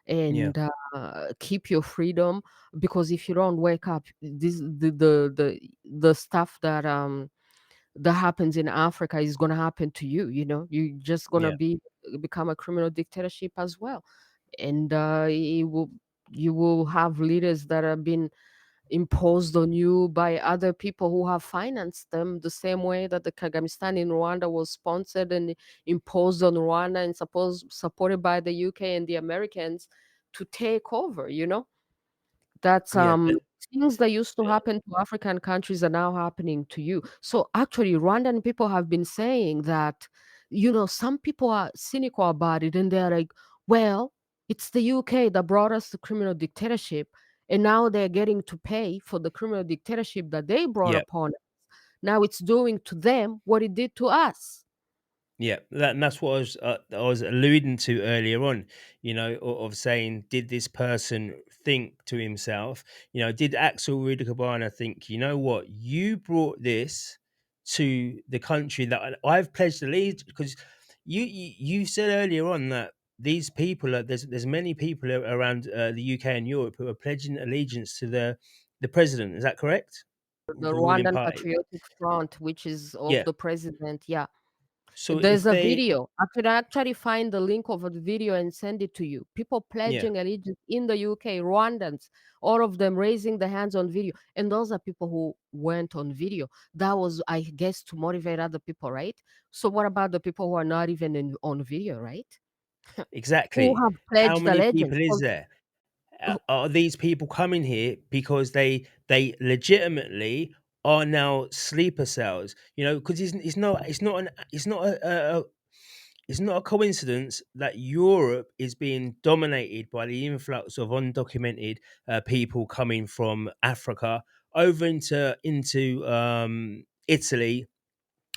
Yeah. and keep your freedom. Because if you don't wake up, this the stuff that happens in Africa is going to happen to you. You're just going to Yeah. become a criminal dictatorship as well. And you will have leaders that have been imposed on you by other people who have financed them, the same way that the Kagamistan in Rwanda was sponsored and imposed on Rwanda and supported by the UK and the Americans to take over. That's Yeah. things that used to happen to African countries are now happening to you. So actually, Rwandan people have been saying that, some people are cynical about it and they're like, well, it's the UK that brought us the criminal dictatorship, and now they're getting to pay for the criminal dictatorship that they brought Yeah. upon us. Now it's doing to them what it did to us. Yeah, and that's what I was alluding to earlier on. Of saying, did this person think to himself? Did Axel Rudakubana think, you know what, you brought this to the country that I've pledged allegiance? Because you said earlier on that these people are there's many people around the UK and Europe who are pledging allegiance to the president. Is that correct? The The ruling Rwandan party. Patriotic Front, which is of Yeah. the president, yeah. So There's if a they, video. I could actually find the link of the video and send it to you. People yeah, pledging allegiance in the UK, Rwandans, all of them raising their hands on video. And those are people who went on video. That was, I guess, to motivate other people, right? So what about the people who are not even on video, right? Who exactly. have How pledged many people allegiance? is 'Cause, there? uh, Are these people coming here because they legitimately are now sleeper cells? Because it's not a coincidence that Europe is being dominated by the influx of undocumented people coming from Africa over into Italy,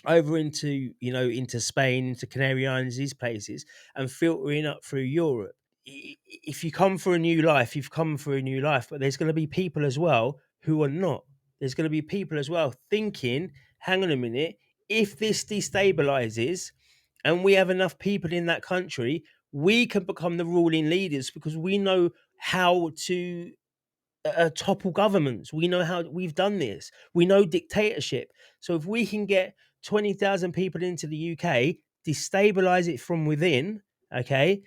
over into Spain, into Canary Islands, these places, and filtering up through Europe. If you come for a new life, you've come for a new life, but there's going to be people as well who are not. There's going to be people as well thinking, hang on a minute, if this destabilizes and we have enough people in that country, we can become the ruling leaders because we know how to topple governments. We know how we've done this. We know dictatorship. So if we can get 20,000 people into the UK, destabilize it from within, okay,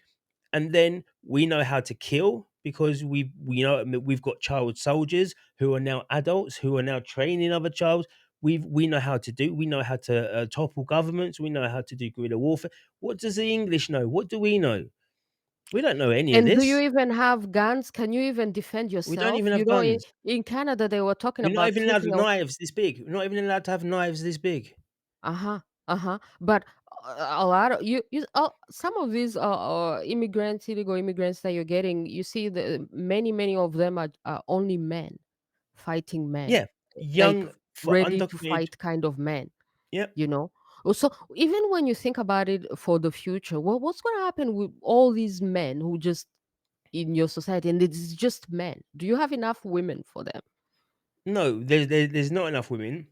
and then we know how to kill because we've got child soldiers who are now adults who are now training other child. We know how to do. We know how to topple governments. We know how to do guerrilla warfare. What does the English know? What do we know? We don't know any of and do you this. even have guns? Can you even defend We don't yourself? even have In, guns. in Canada, they were talking We're not about even allowed taking. knives this big. We're not even allowed to have knives this big. Uh-huh, uh-huh. But a lot of some of these immigrants, illegal immigrants that you're getting, you see the many of them are only men, fighting men, Yeah, like young for ready to undocumented. fight kind of men, Yep. you know. So even when you think about it for the future, what's going to happen with all these men who just in your society, and it's just men? Do you have enough women for them? No, there's not enough women.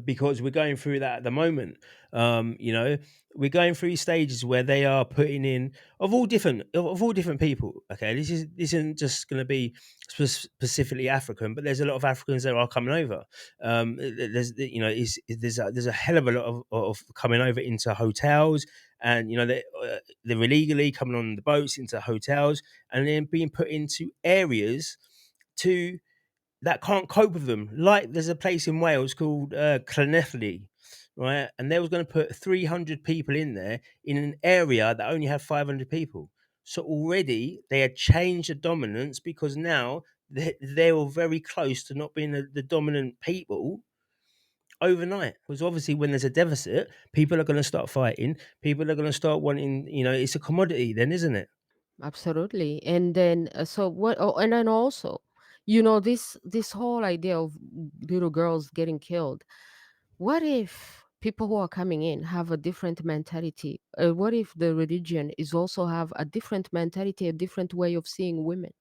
Because we're going through that at the moment. We're going through stages where they are putting in of all different people. Okay, this isn't just going to be specifically African, but there's a lot of Africans that are coming over. There's there's a hell of a lot of coming over into hotels, and they're illegally coming on the boats into hotels, and then being put into areas to that can't cope with them. Like there's a place in Wales called Llanelli, right? And they was going to put 300 people in there in an area that only had 500 people. So already they had changed the dominance because now they were very close to not being the dominant people overnight. Because obviously, when there's a deficit, people are going to start fighting. People are going to start wanting. It's a commodity, then, isn't it? Absolutely. And then so what and then also, this whole idea of little girls getting killed. What if people who are coming in have a different mentality? What if the religion is also have a different mentality, a different way of seeing women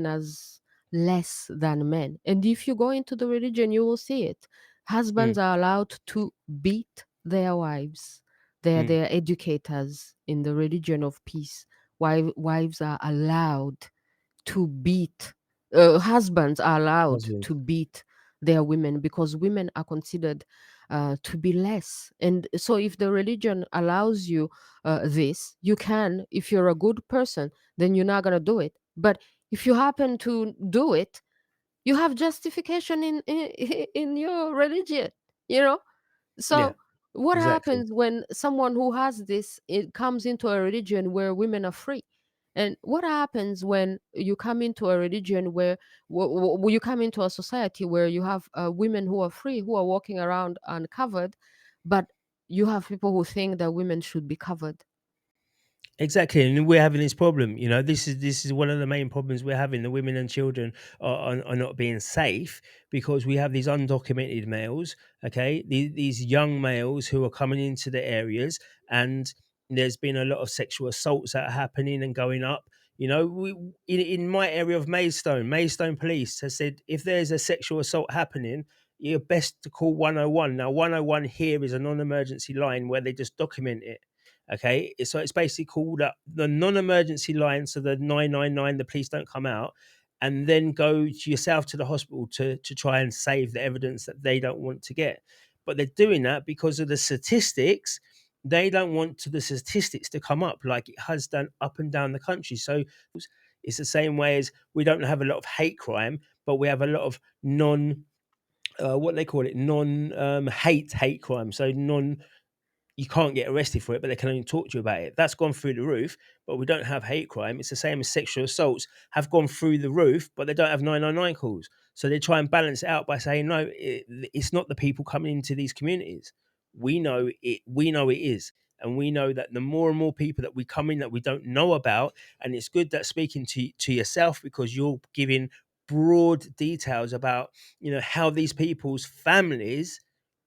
as less than men? And if you go into the religion, you will see it. Husbands Mm, are allowed to beat their wives. They're mm. their educators in the religion of peace. Wives are allowed to beat husbands are allowed Husband. to beat their women because women are considered to be less. And so if the religion allows you this, you can. If you're a good person, then you're not going to do it. But if you happen to do it, you have justification in your religion, you know. Yeah, So what exactly. happens when someone who has this, it comes into a religion where women are free? And what happens when you come into a religion where you come into a society where you have women who are free, who are walking around uncovered, but you have people who think that women should be covered? Exactly, and we're having this problem. This is one of the main problems we're having. The women and children are not being safe because we have these undocumented males. Okay, these young males who are coming into the areas, and there's been a lot of sexual assaults that are happening and going up. In my area of Maidstone Police has said if there's a sexual assault happening, you're best to call 101. Now, 101 here is a non-emergency line where they just document it. Okay, so it's basically called up the non-emergency line, so the 999, the police don't come out, and then go to yourself to the hospital to try and save the evidence that they don't want to get. But they're doing that because of the statistics. They don't want the statistics to come up like it has done up and down the country. So it's the same way as we don't have a lot of hate crime, but we have a lot of non what they call it non hate crime. So non you can't get arrested for it, but they can only talk to you about it. That's gone through the roof, but we don't have hate crime. It's the same as sexual assaults have gone through the roof, but they don't have 999 calls. So they try and balance it out by saying, no, it's not the people coming into these communities. We know it. We know it is. And we know that the more and more people that we come in that we don't know about, and it's good that speaking to yourself because you're giving broad details about how these people's families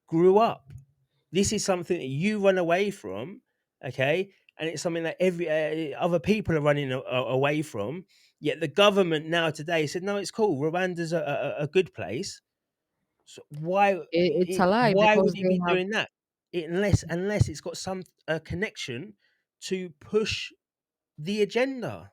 grew up. This is something that you run away from, okay? And it's something that every other people are running away from. Yet the government now today said, no, it's cool. Rwanda's a good place. So It's a lie why would because he they be have. doing that? Unless it's got some connection to push the agenda.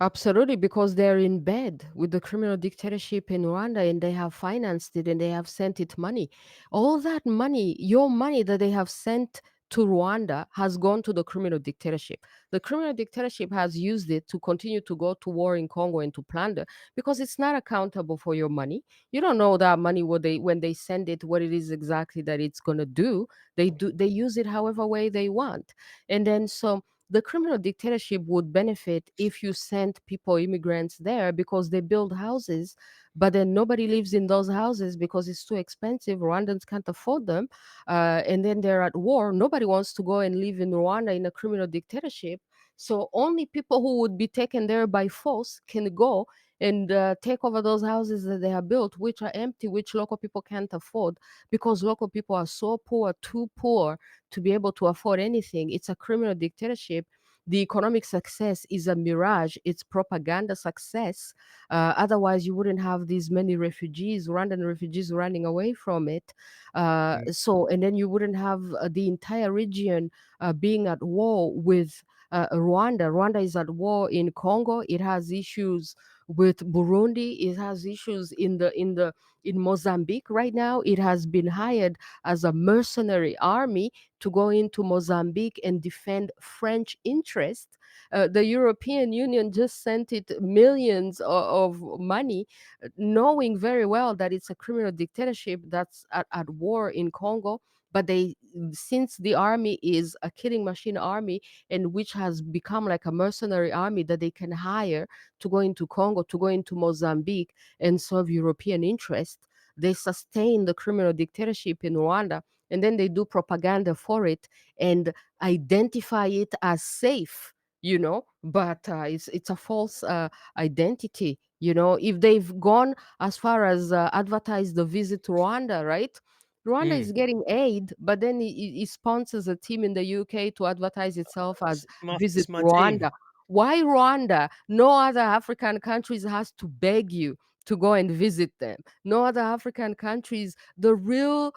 Absolutely, because they're in bed with the criminal dictatorship in Rwanda and they have financed it and they have sent it money. All that money, your money that they have sent to Rwanda has gone to the criminal dictatorship. The criminal dictatorship has used it to continue to go to war in Congo and to plunder because it's not accountable for your money. You don't know that money what they when they send it, what it is exactly that it's gonna do. They use it however way they want. And then so the criminal dictatorship would benefit if you sent people, immigrants there because they build houses, but then nobody lives in those houses because it's too expensive. Rwandans can't afford them. And then they're at war. Nobody wants to go and live in Rwanda in a criminal dictatorship. So only people who would be taken there by force can go and take over those houses that they have built, which are empty, which local people can't afford because local people are so poor, too poor to be able to afford anything. It's a criminal dictatorship. The economic success is a mirage. It's propaganda success. Otherwise, you wouldn't have these many refugees, Rwandan refugees running away from it. Mm, And then you wouldn't have the entire region being at war with Rwanda. Rwanda is at war in Congo. It has issues with Burundi. It has issues in Mozambique right now. It has been hired as a mercenary army to go into Mozambique and defend French interests. The European Union just sent it millions of money, knowing very well that it's a criminal dictatorship that's at war in Congo. But since the army is a killing machine army, and which has become like a mercenary army that they can hire to go into Congo, to go into Mozambique and serve European interests, they sustain the criminal dictatorship in Rwanda and then they do propaganda for it and identify it as safe, but it's a false identity. If they've gone as far as advertise the visit to Rwanda, right? Rwanda is mm. getting aid, but then it sponsors a team in the UK to advertise itself as It's visit my team. Rwanda. Why Rwanda? No other African countries has to beg you to go and visit them. No other African countries, the real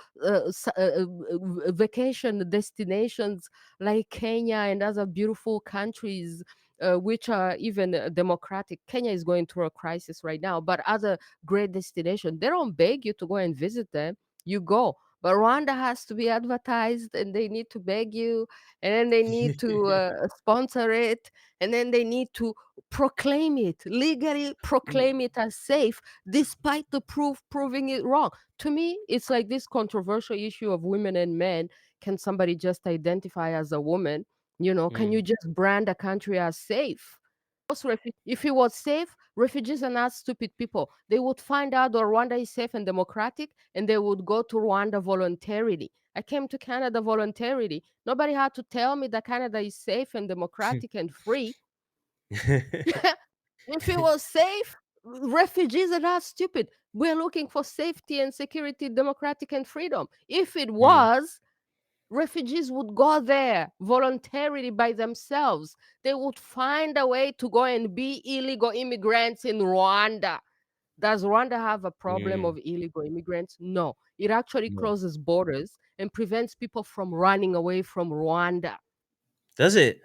vacation destinations like Kenya and other beautiful countries, which are even democratic. Kenya is going through a crisis right now, but other great destinations, they don't beg you to go and visit them. You go. But Rwanda has to be advertised and they need to beg you, and then they need to sponsor it, and then they need to proclaim it, legally proclaim it as safe, despite the proof proving it wrong. To me, it's like this controversial issue of women and men. Can somebody just identify as a woman? Can you Mm. just brand a country as safe? If it was safe, refugees are not stupid people. They would find out that Rwanda is safe and democratic, and they would go to Rwanda voluntarily. I came to Canada voluntarily. Nobody had to tell me that Canada is safe and democratic and free. If it was safe, refugees are not stupid. We're looking for safety and security, democratic and freedom. If it Mm, was, refugees would go there voluntarily by themselves. They would find a way to go and be illegal immigrants in Rwanda. Does Rwanda have a problem mm, of illegal immigrants? No. It actually no. closes borders and prevents people from running away from Rwanda. Does it?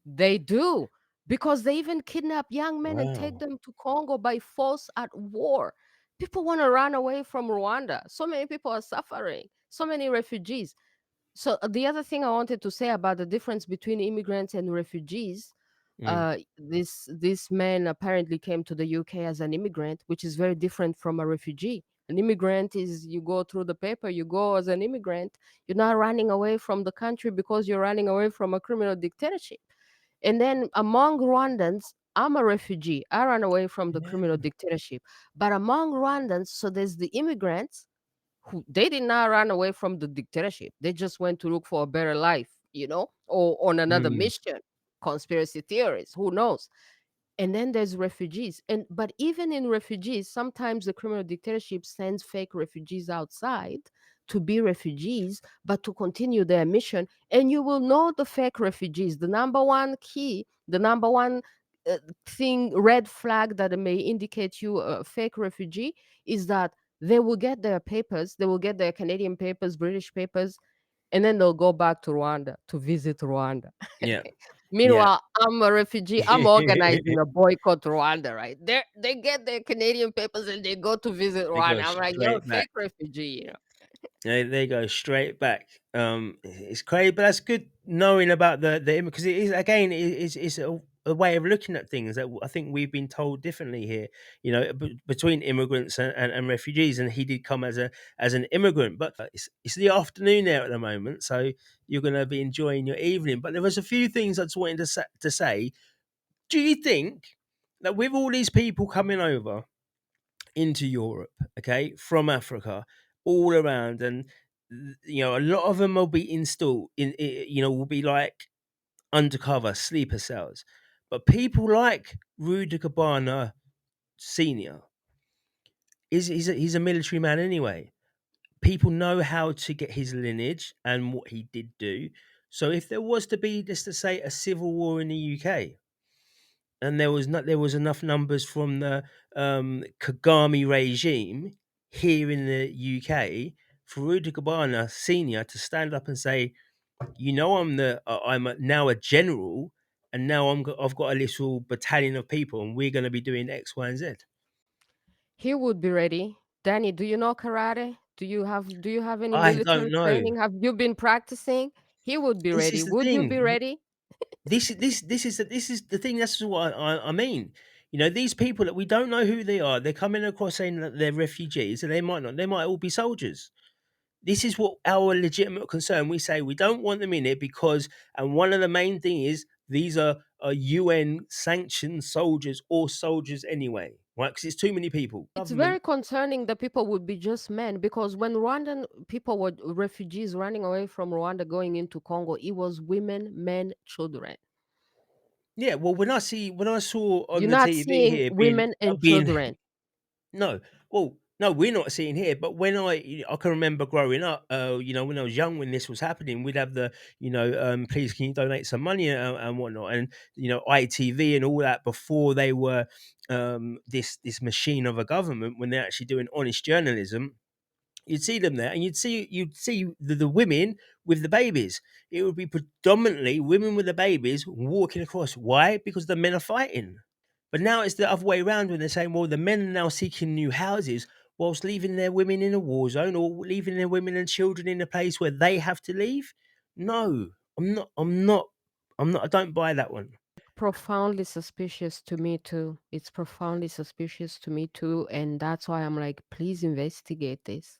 They do, because they even kidnap young men and take Wow. them to Congo by force at war. People want to run away from Rwanda. So many people are suffering, so many refugees. So the other thing I wanted to say about the difference between immigrants and refugees, Mm, this man apparently came to the UK as an immigrant, which is very different from a refugee. An immigrant is you go through the paper, you go as an immigrant. You're not running away from the country because you're running away from a criminal dictatorship. And then among Rwandans, I'm a refugee. I ran away from the criminal yeah. dictatorship. But among Rwandans, so there's the immigrants who they did not run away from the dictatorship. They just went to look for a better life, or on another Mm, mission. Conspiracy theories, who knows? And then there's refugees. But even in refugees, sometimes the criminal dictatorship sends fake refugees outside to be refugees, but to continue their mission. And you will know the fake refugees. The number one key, the number one thing, red flag that may indicate you a fake refugee is that they will get their papers, they will get their Canadian papers, British papers, and then they'll go back to Rwanda to visit Rwanda. yeah. Yeah. Meanwhile, I'm a refugee. I'm organizing a boycott Rwanda, right? They get their Canadian papers and they go to visit They go Rwanda. I'm like, you're a straight back. fake refugee. They go straight back. It's crazy, but that's good knowing about the because it is again it's a way of looking at things that I think we've been told differently here. Between immigrants and refugees, and he did come as an immigrant, but it's the afternoon there at the moment, so you're going to be enjoying your evening. But there was a few things I just wanted to say. Do you think that with all these people coming over into Europe, okay, from Africa, all around, and a lot of them will be installed will be like undercover sleeper cells, but people like Rudakubana Senior he's a military man anyway. People know how to get his lineage and what he did do. So if there was to be, just to say, a civil war in the UK, and there was enough numbers from the Kagame regime here in the UK for Rudakubana Senior to stand up and say, now a general, and now I've got a little battalion of people, and we're going to be doing X, Y, and Z. He would be ready. Danny, do you know karate? Do you have any I don't military know. training? Have you been practicing? He would be This ready. is the Would you be thing. ready? This is the thing. That's what I mean. These people that we don't know who they are. They're coming across saying that they're refugees, and they might not. They might all be soldiers. This is what our legitimate concern. We say we don't want them in it because, and one of the main thing is these are UN sanctioned soldiers or soldiers anyway, right? Because it's too many people. It's Government. very concerning that people would be just men, because when Rwandan people were refugees running away from Rwanda going into Congo, it was women, men, children. Yeah. Well, when I saw on You're the not TV seeing here women and being children. no, well, no, we're not seeing here. But when I can remember growing up, when I was young, when this was happening, we'd have the, please can you donate some money and whatnot, and ITV and all that before they were this machine of a government when they're actually doing honest journalism. You'd see them there, and you'd see the women with the babies. It would be predominantly women with the babies walking across. Why? Because the men are fighting. But now it's the other way around when they're saying, well, the men are now seeking new houses whilst leaving their women in a war zone or leaving their women and children in a place where they have to leave. No, I don't buy that one. Profoundly suspicious to me too. It's profoundly suspicious to me too. And that's why I'm like, please investigate this.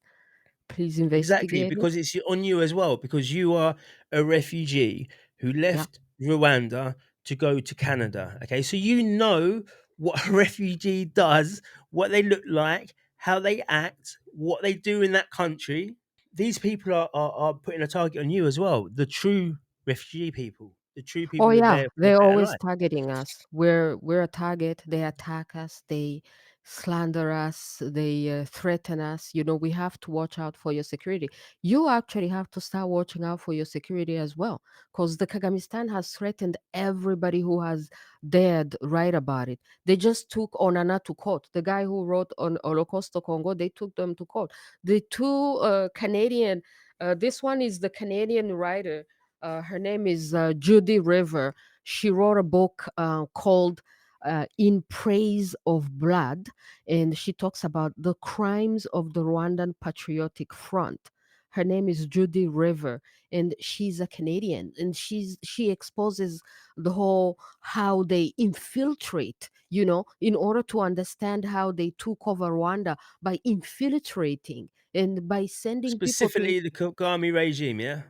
Please Exactly, investigate it. because it's on you as well, because you are a refugee who Yeah. left Rwanda. to go to Canada. Okay, so you know what a refugee does, what they look like, how they act, what they do in that country. These people are putting a target on you as well. The true refugee people, the true Oh people who are yeah, there for a they're better always life. targeting us. We're a target. They attack us. They slander us. They threaten us. You know, we have to watch out for your security. You actually have to start watching out for your security as well, because the Kagamistan has threatened everybody who has dared write about it. They just took Onana to court. The guy who wrote on Holocaust Congo, they took them to court. The two Canadian. This one is the Canadian writer, her name is Judy River. She wrote a book called In Praise of Blood, and she talks about the crimes of the Rwandan Patriotic Front. Her name is Judy River, and she's a Canadian, and she exposes the whole how they infiltrate, you know, in order to understand how they took over Rwanda by infiltrating and by sending people to. Specifically, the Kagame regime, yeah.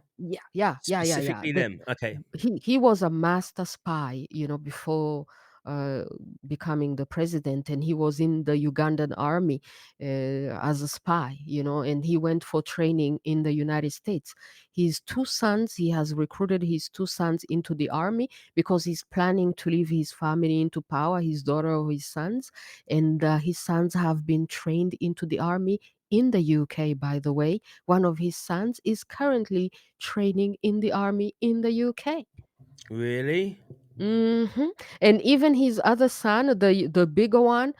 Yeah. Specifically them. Okay. He was a master spy, you know, before uh, becoming the president, and he was in the Ugandan army as a spy, you know, and he went for training in the United States. His two sons, he has recruited his two sons into the army because he's planning to leave his family into power, his daughter or his sons, and his sons have been trained into the army in the UK, by the way. One of his sons is currently training in the army in the UK. Really? hmm And even his other son, the bigger one,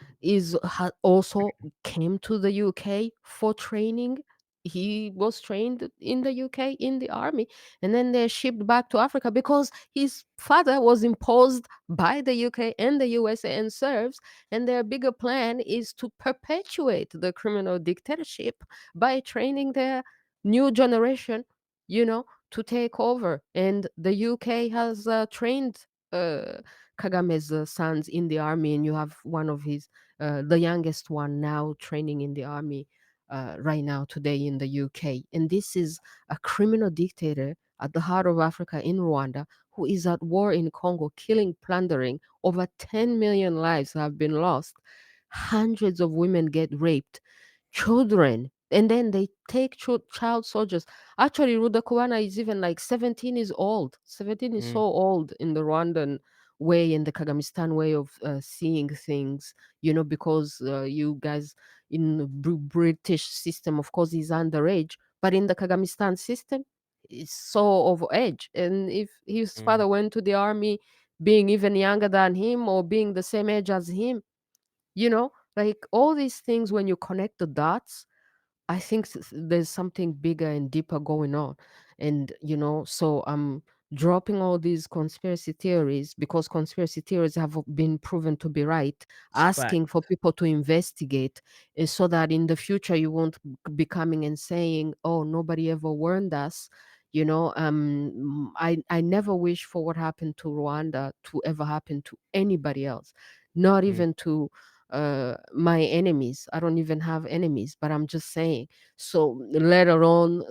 also came to the UK for training. He was trained in the UK in the army, and then they're shipped back to Africa because his father was imposed by the UK and the USA and serves. And their bigger plan is to perpetuate the criminal dictatorship by training their new generation, you know, to take over. And the UK has trained uh, Kagame's sons in the army, and you have one of his, the youngest one now training in the army right now today in the UK. And this is a criminal dictator at the heart of Africa in Rwanda who is at war in Congo, killing, plundering. Over 10 million lives have been lost. Hundreds of women get raped, children. And then they take child soldiers. Actually, Rudakubana is even like 17 is old. 17 is so Mm, old in the Rwandan way, in the Kagamistan way of seeing things, you know, because you guys in the British system, of course, he's underage, but in the Kagamistan system, it's so over age. And if his mm. father went to the army being even younger than him or being the same age as him, you know, like all these things, when you connect the dots, I think there's something bigger and deeper going on. And, you know, so I'm dropping all these conspiracy theories because conspiracy theories have been proven to be right, It's fact. asking for people to investigate so that in the future you won't be coming and saying, oh, nobody ever warned us. You know, I never wish for what happened to Rwanda to ever happen to anybody else, not Mm, even to my enemies. I don't even have enemies, but I'm just saying. So let alone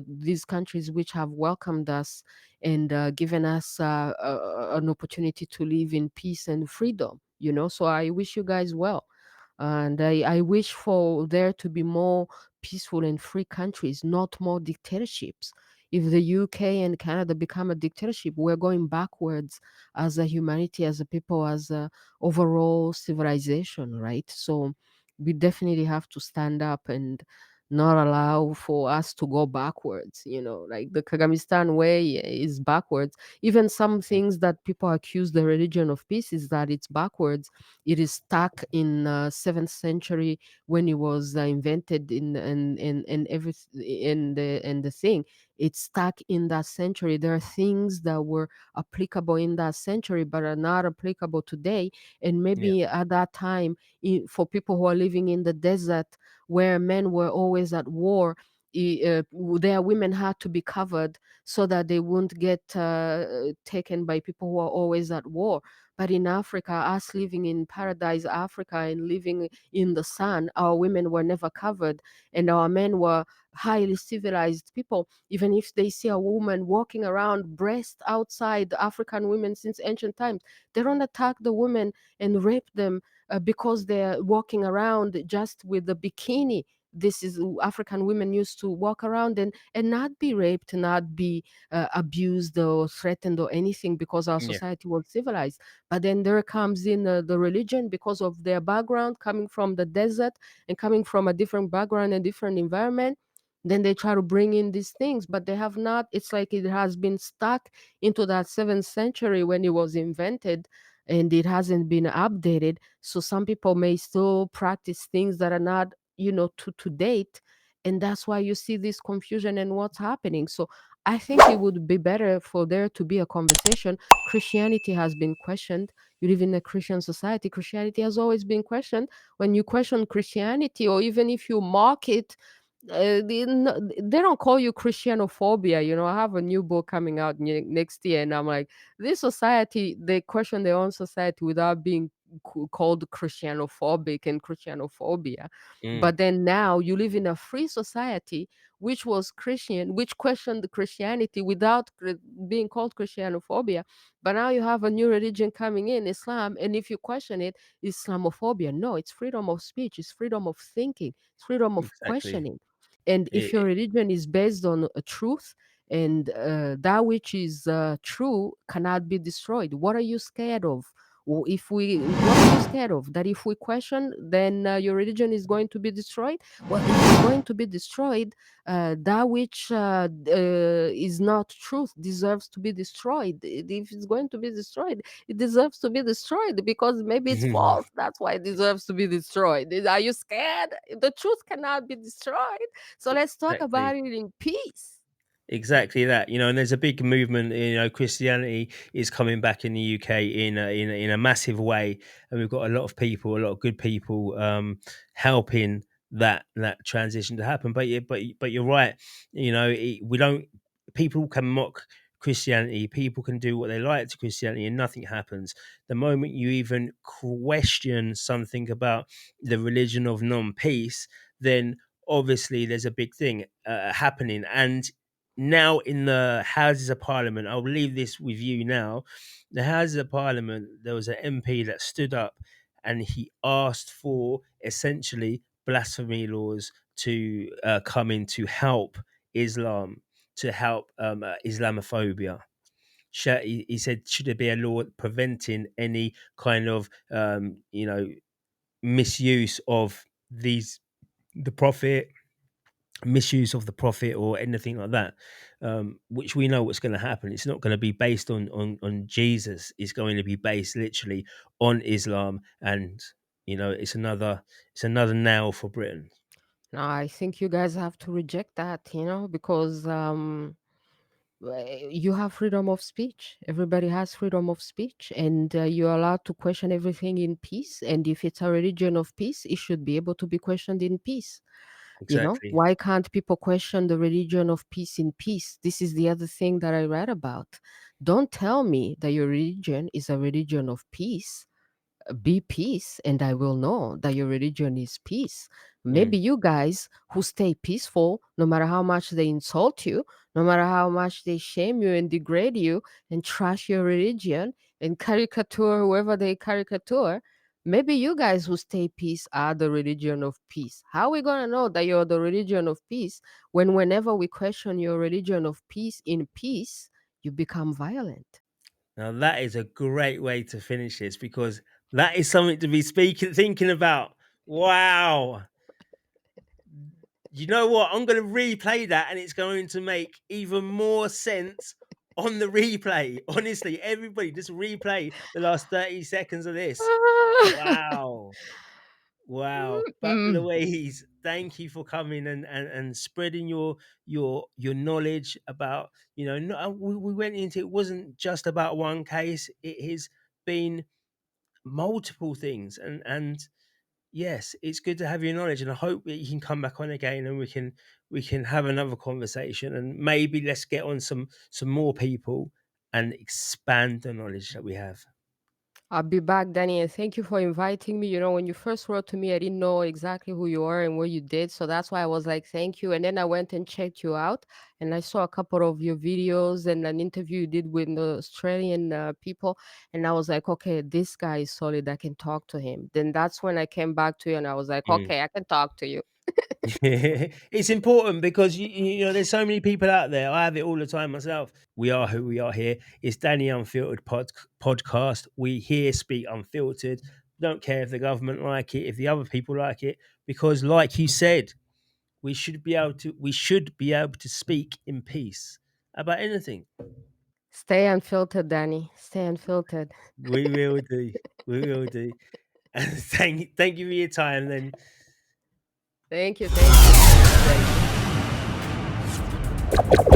these countries which have welcomed us and given us an opportunity to live in peace and freedom. You know, so I wish you guys well. And I wish for there to be more peaceful and free countries, not more dictatorships. If the UK and Canada become a dictatorship, we're going backwards as a humanity, as a people, as a overall civilization, right? So we definitely have to stand up and not allow for us to go backwards. You know, like the Kagamistan way is backwards. Even some mm, things that people accuse the religion of peace is that it's backwards. It is stuck in 7th century when it was invented in every in the thing. It's stuck in that century. There are things that were applicable in that century but are not applicable today. And yeah. maybe at that time, for people who are living in the desert where men were always at war, their women had to be covered so that they won't get taken by people who are always at war. But in Africa, us living in paradise Africa and living in the sun, our women were never covered, and our men were highly civilized people. Even if they see a woman walking around breast outside, African women since ancient times, they don't attack the women and rape them because they're walking around just with the bikini. This is African women used to walk around and not be raped, not be abused or threatened or anything because our Yeah. society was civilized. But then there comes in the religion because of their background, coming from the desert and coming from a different background and different environment. Then they try to bring in these things, but they have not. It's like it has been stuck into that 7th century when it was invented, and it hasn't been updated. So some people may still practice things that are not, to date. And that's why you see this confusion and what's happening. So I think it would be better for there to be a conversation. Christianity has been questioned. You live in a Christian society. Christianity has always been questioned. When you question Christianity, or even if you mock it, they don't call you Christianophobia. I have a new book coming out next year, and I'm like, this society, they question their own society without being called Christianophobic and Christianophobia. Mm. But then now you live in a free society, which was Christian, which questioned the Christianity without being called Christianophobia. But now you have a new religion coming in, Islam, and if you question it, Islamophobia. No, it's freedom of speech, it's freedom of thinking, it's freedom of Exactly. questioning. And if your It, religion is based on a truth, and that which is true cannot be destroyed, what are you scared of? What are you scared of? That if we question, then your religion is going to be destroyed? Well, if it's going to be destroyed, that which is not truth deserves to be destroyed. If it's going to be destroyed, it deserves to be destroyed because maybe it's it false. That's why it deserves to be destroyed. Are you scared? The truth cannot be destroyed. So let's talk about exactly. it in peace. Exactly that, and there's a big movement. Christianity is coming back in the UK in a massive way, and we've got a lot of people, a lot of good people, helping that transition to happen. But you're right. We don't. People can mock Christianity. People can do what they like to Christianity, and nothing happens. The moment you even question something about the religion of non-peace, then obviously there's a big thing happening. And now in the Houses of Parliament, I'll leave this with you now. The Houses of Parliament, there was an MP that stood up and he asked for essentially blasphemy laws to come in to help Islam, to help Islamophobia. He said, should there be a law preventing any kind of, misuse of the prophet, misuse of the prophet or anything like that, which we know what's going to happen. It's not going to be based on Jesus. It's going to be based literally on Islam, and it's another nail for Britain. Now, I think you guys have to reject that, because you have freedom of speech. Everybody has freedom of speech, and you're allowed to question everything in peace. And if it's a religion of peace, it should be able to be questioned in peace. Exactly. Why can't people question the religion of peace in peace? This is the other thing that I read about. Don't tell me that your religion is a religion of peace. Be peace, and I will know that your religion is peace. Maybe Mm. you guys who stay peaceful, no matter how much they insult you, no matter how much they shame you and degrade you and trash your religion and caricature whoever they caricature, maybe you guys who stay peace are the religion of peace. How are we going to know that you're the religion of peace when whenever we question your religion of peace in peace, you become violent? Now that is a great way to finish this, because that is something to be thinking about. Wow. You know what? I'm going to replay that, and it's going to make even more sense on the replay. Honestly, everybody just replay the last 30 seconds of this. Wow. Wow. But Mm. Louise, thank you for coming and spreading your knowledge about, no, we went into, it wasn't just about one case. It has been multiple things, and yes, it's good to have your knowledge, and I hope that you can come back on again, and we can have another conversation, and maybe let's get on some more people and expand the knowledge that we have. I'll be back, Danny, and thank you for inviting me. You know, when you first wrote to me, I didn't know exactly who you are and what you did. So that's why I was like, thank you. And then I went and checked you out, and I saw a couple of your videos and an interview you did with the Australian people. And I was like, okay, this guy is solid. I can talk to him. Then that's when I came back to you and I was like, Mm. okay, I can talk to you. It's important because you know there's so many people out there. I have it all the time myself. We are who we are here. It's Danny Unfiltered podcast. We here speak unfiltered. Don't care if the government like it, if the other people like it, because like you said, we should be able to speak in peace about anything. Stay unfiltered, Danny. Stay unfiltered. We will do. We will do. And thank you for your time. Then. Thank you. Thank you. Have a good day.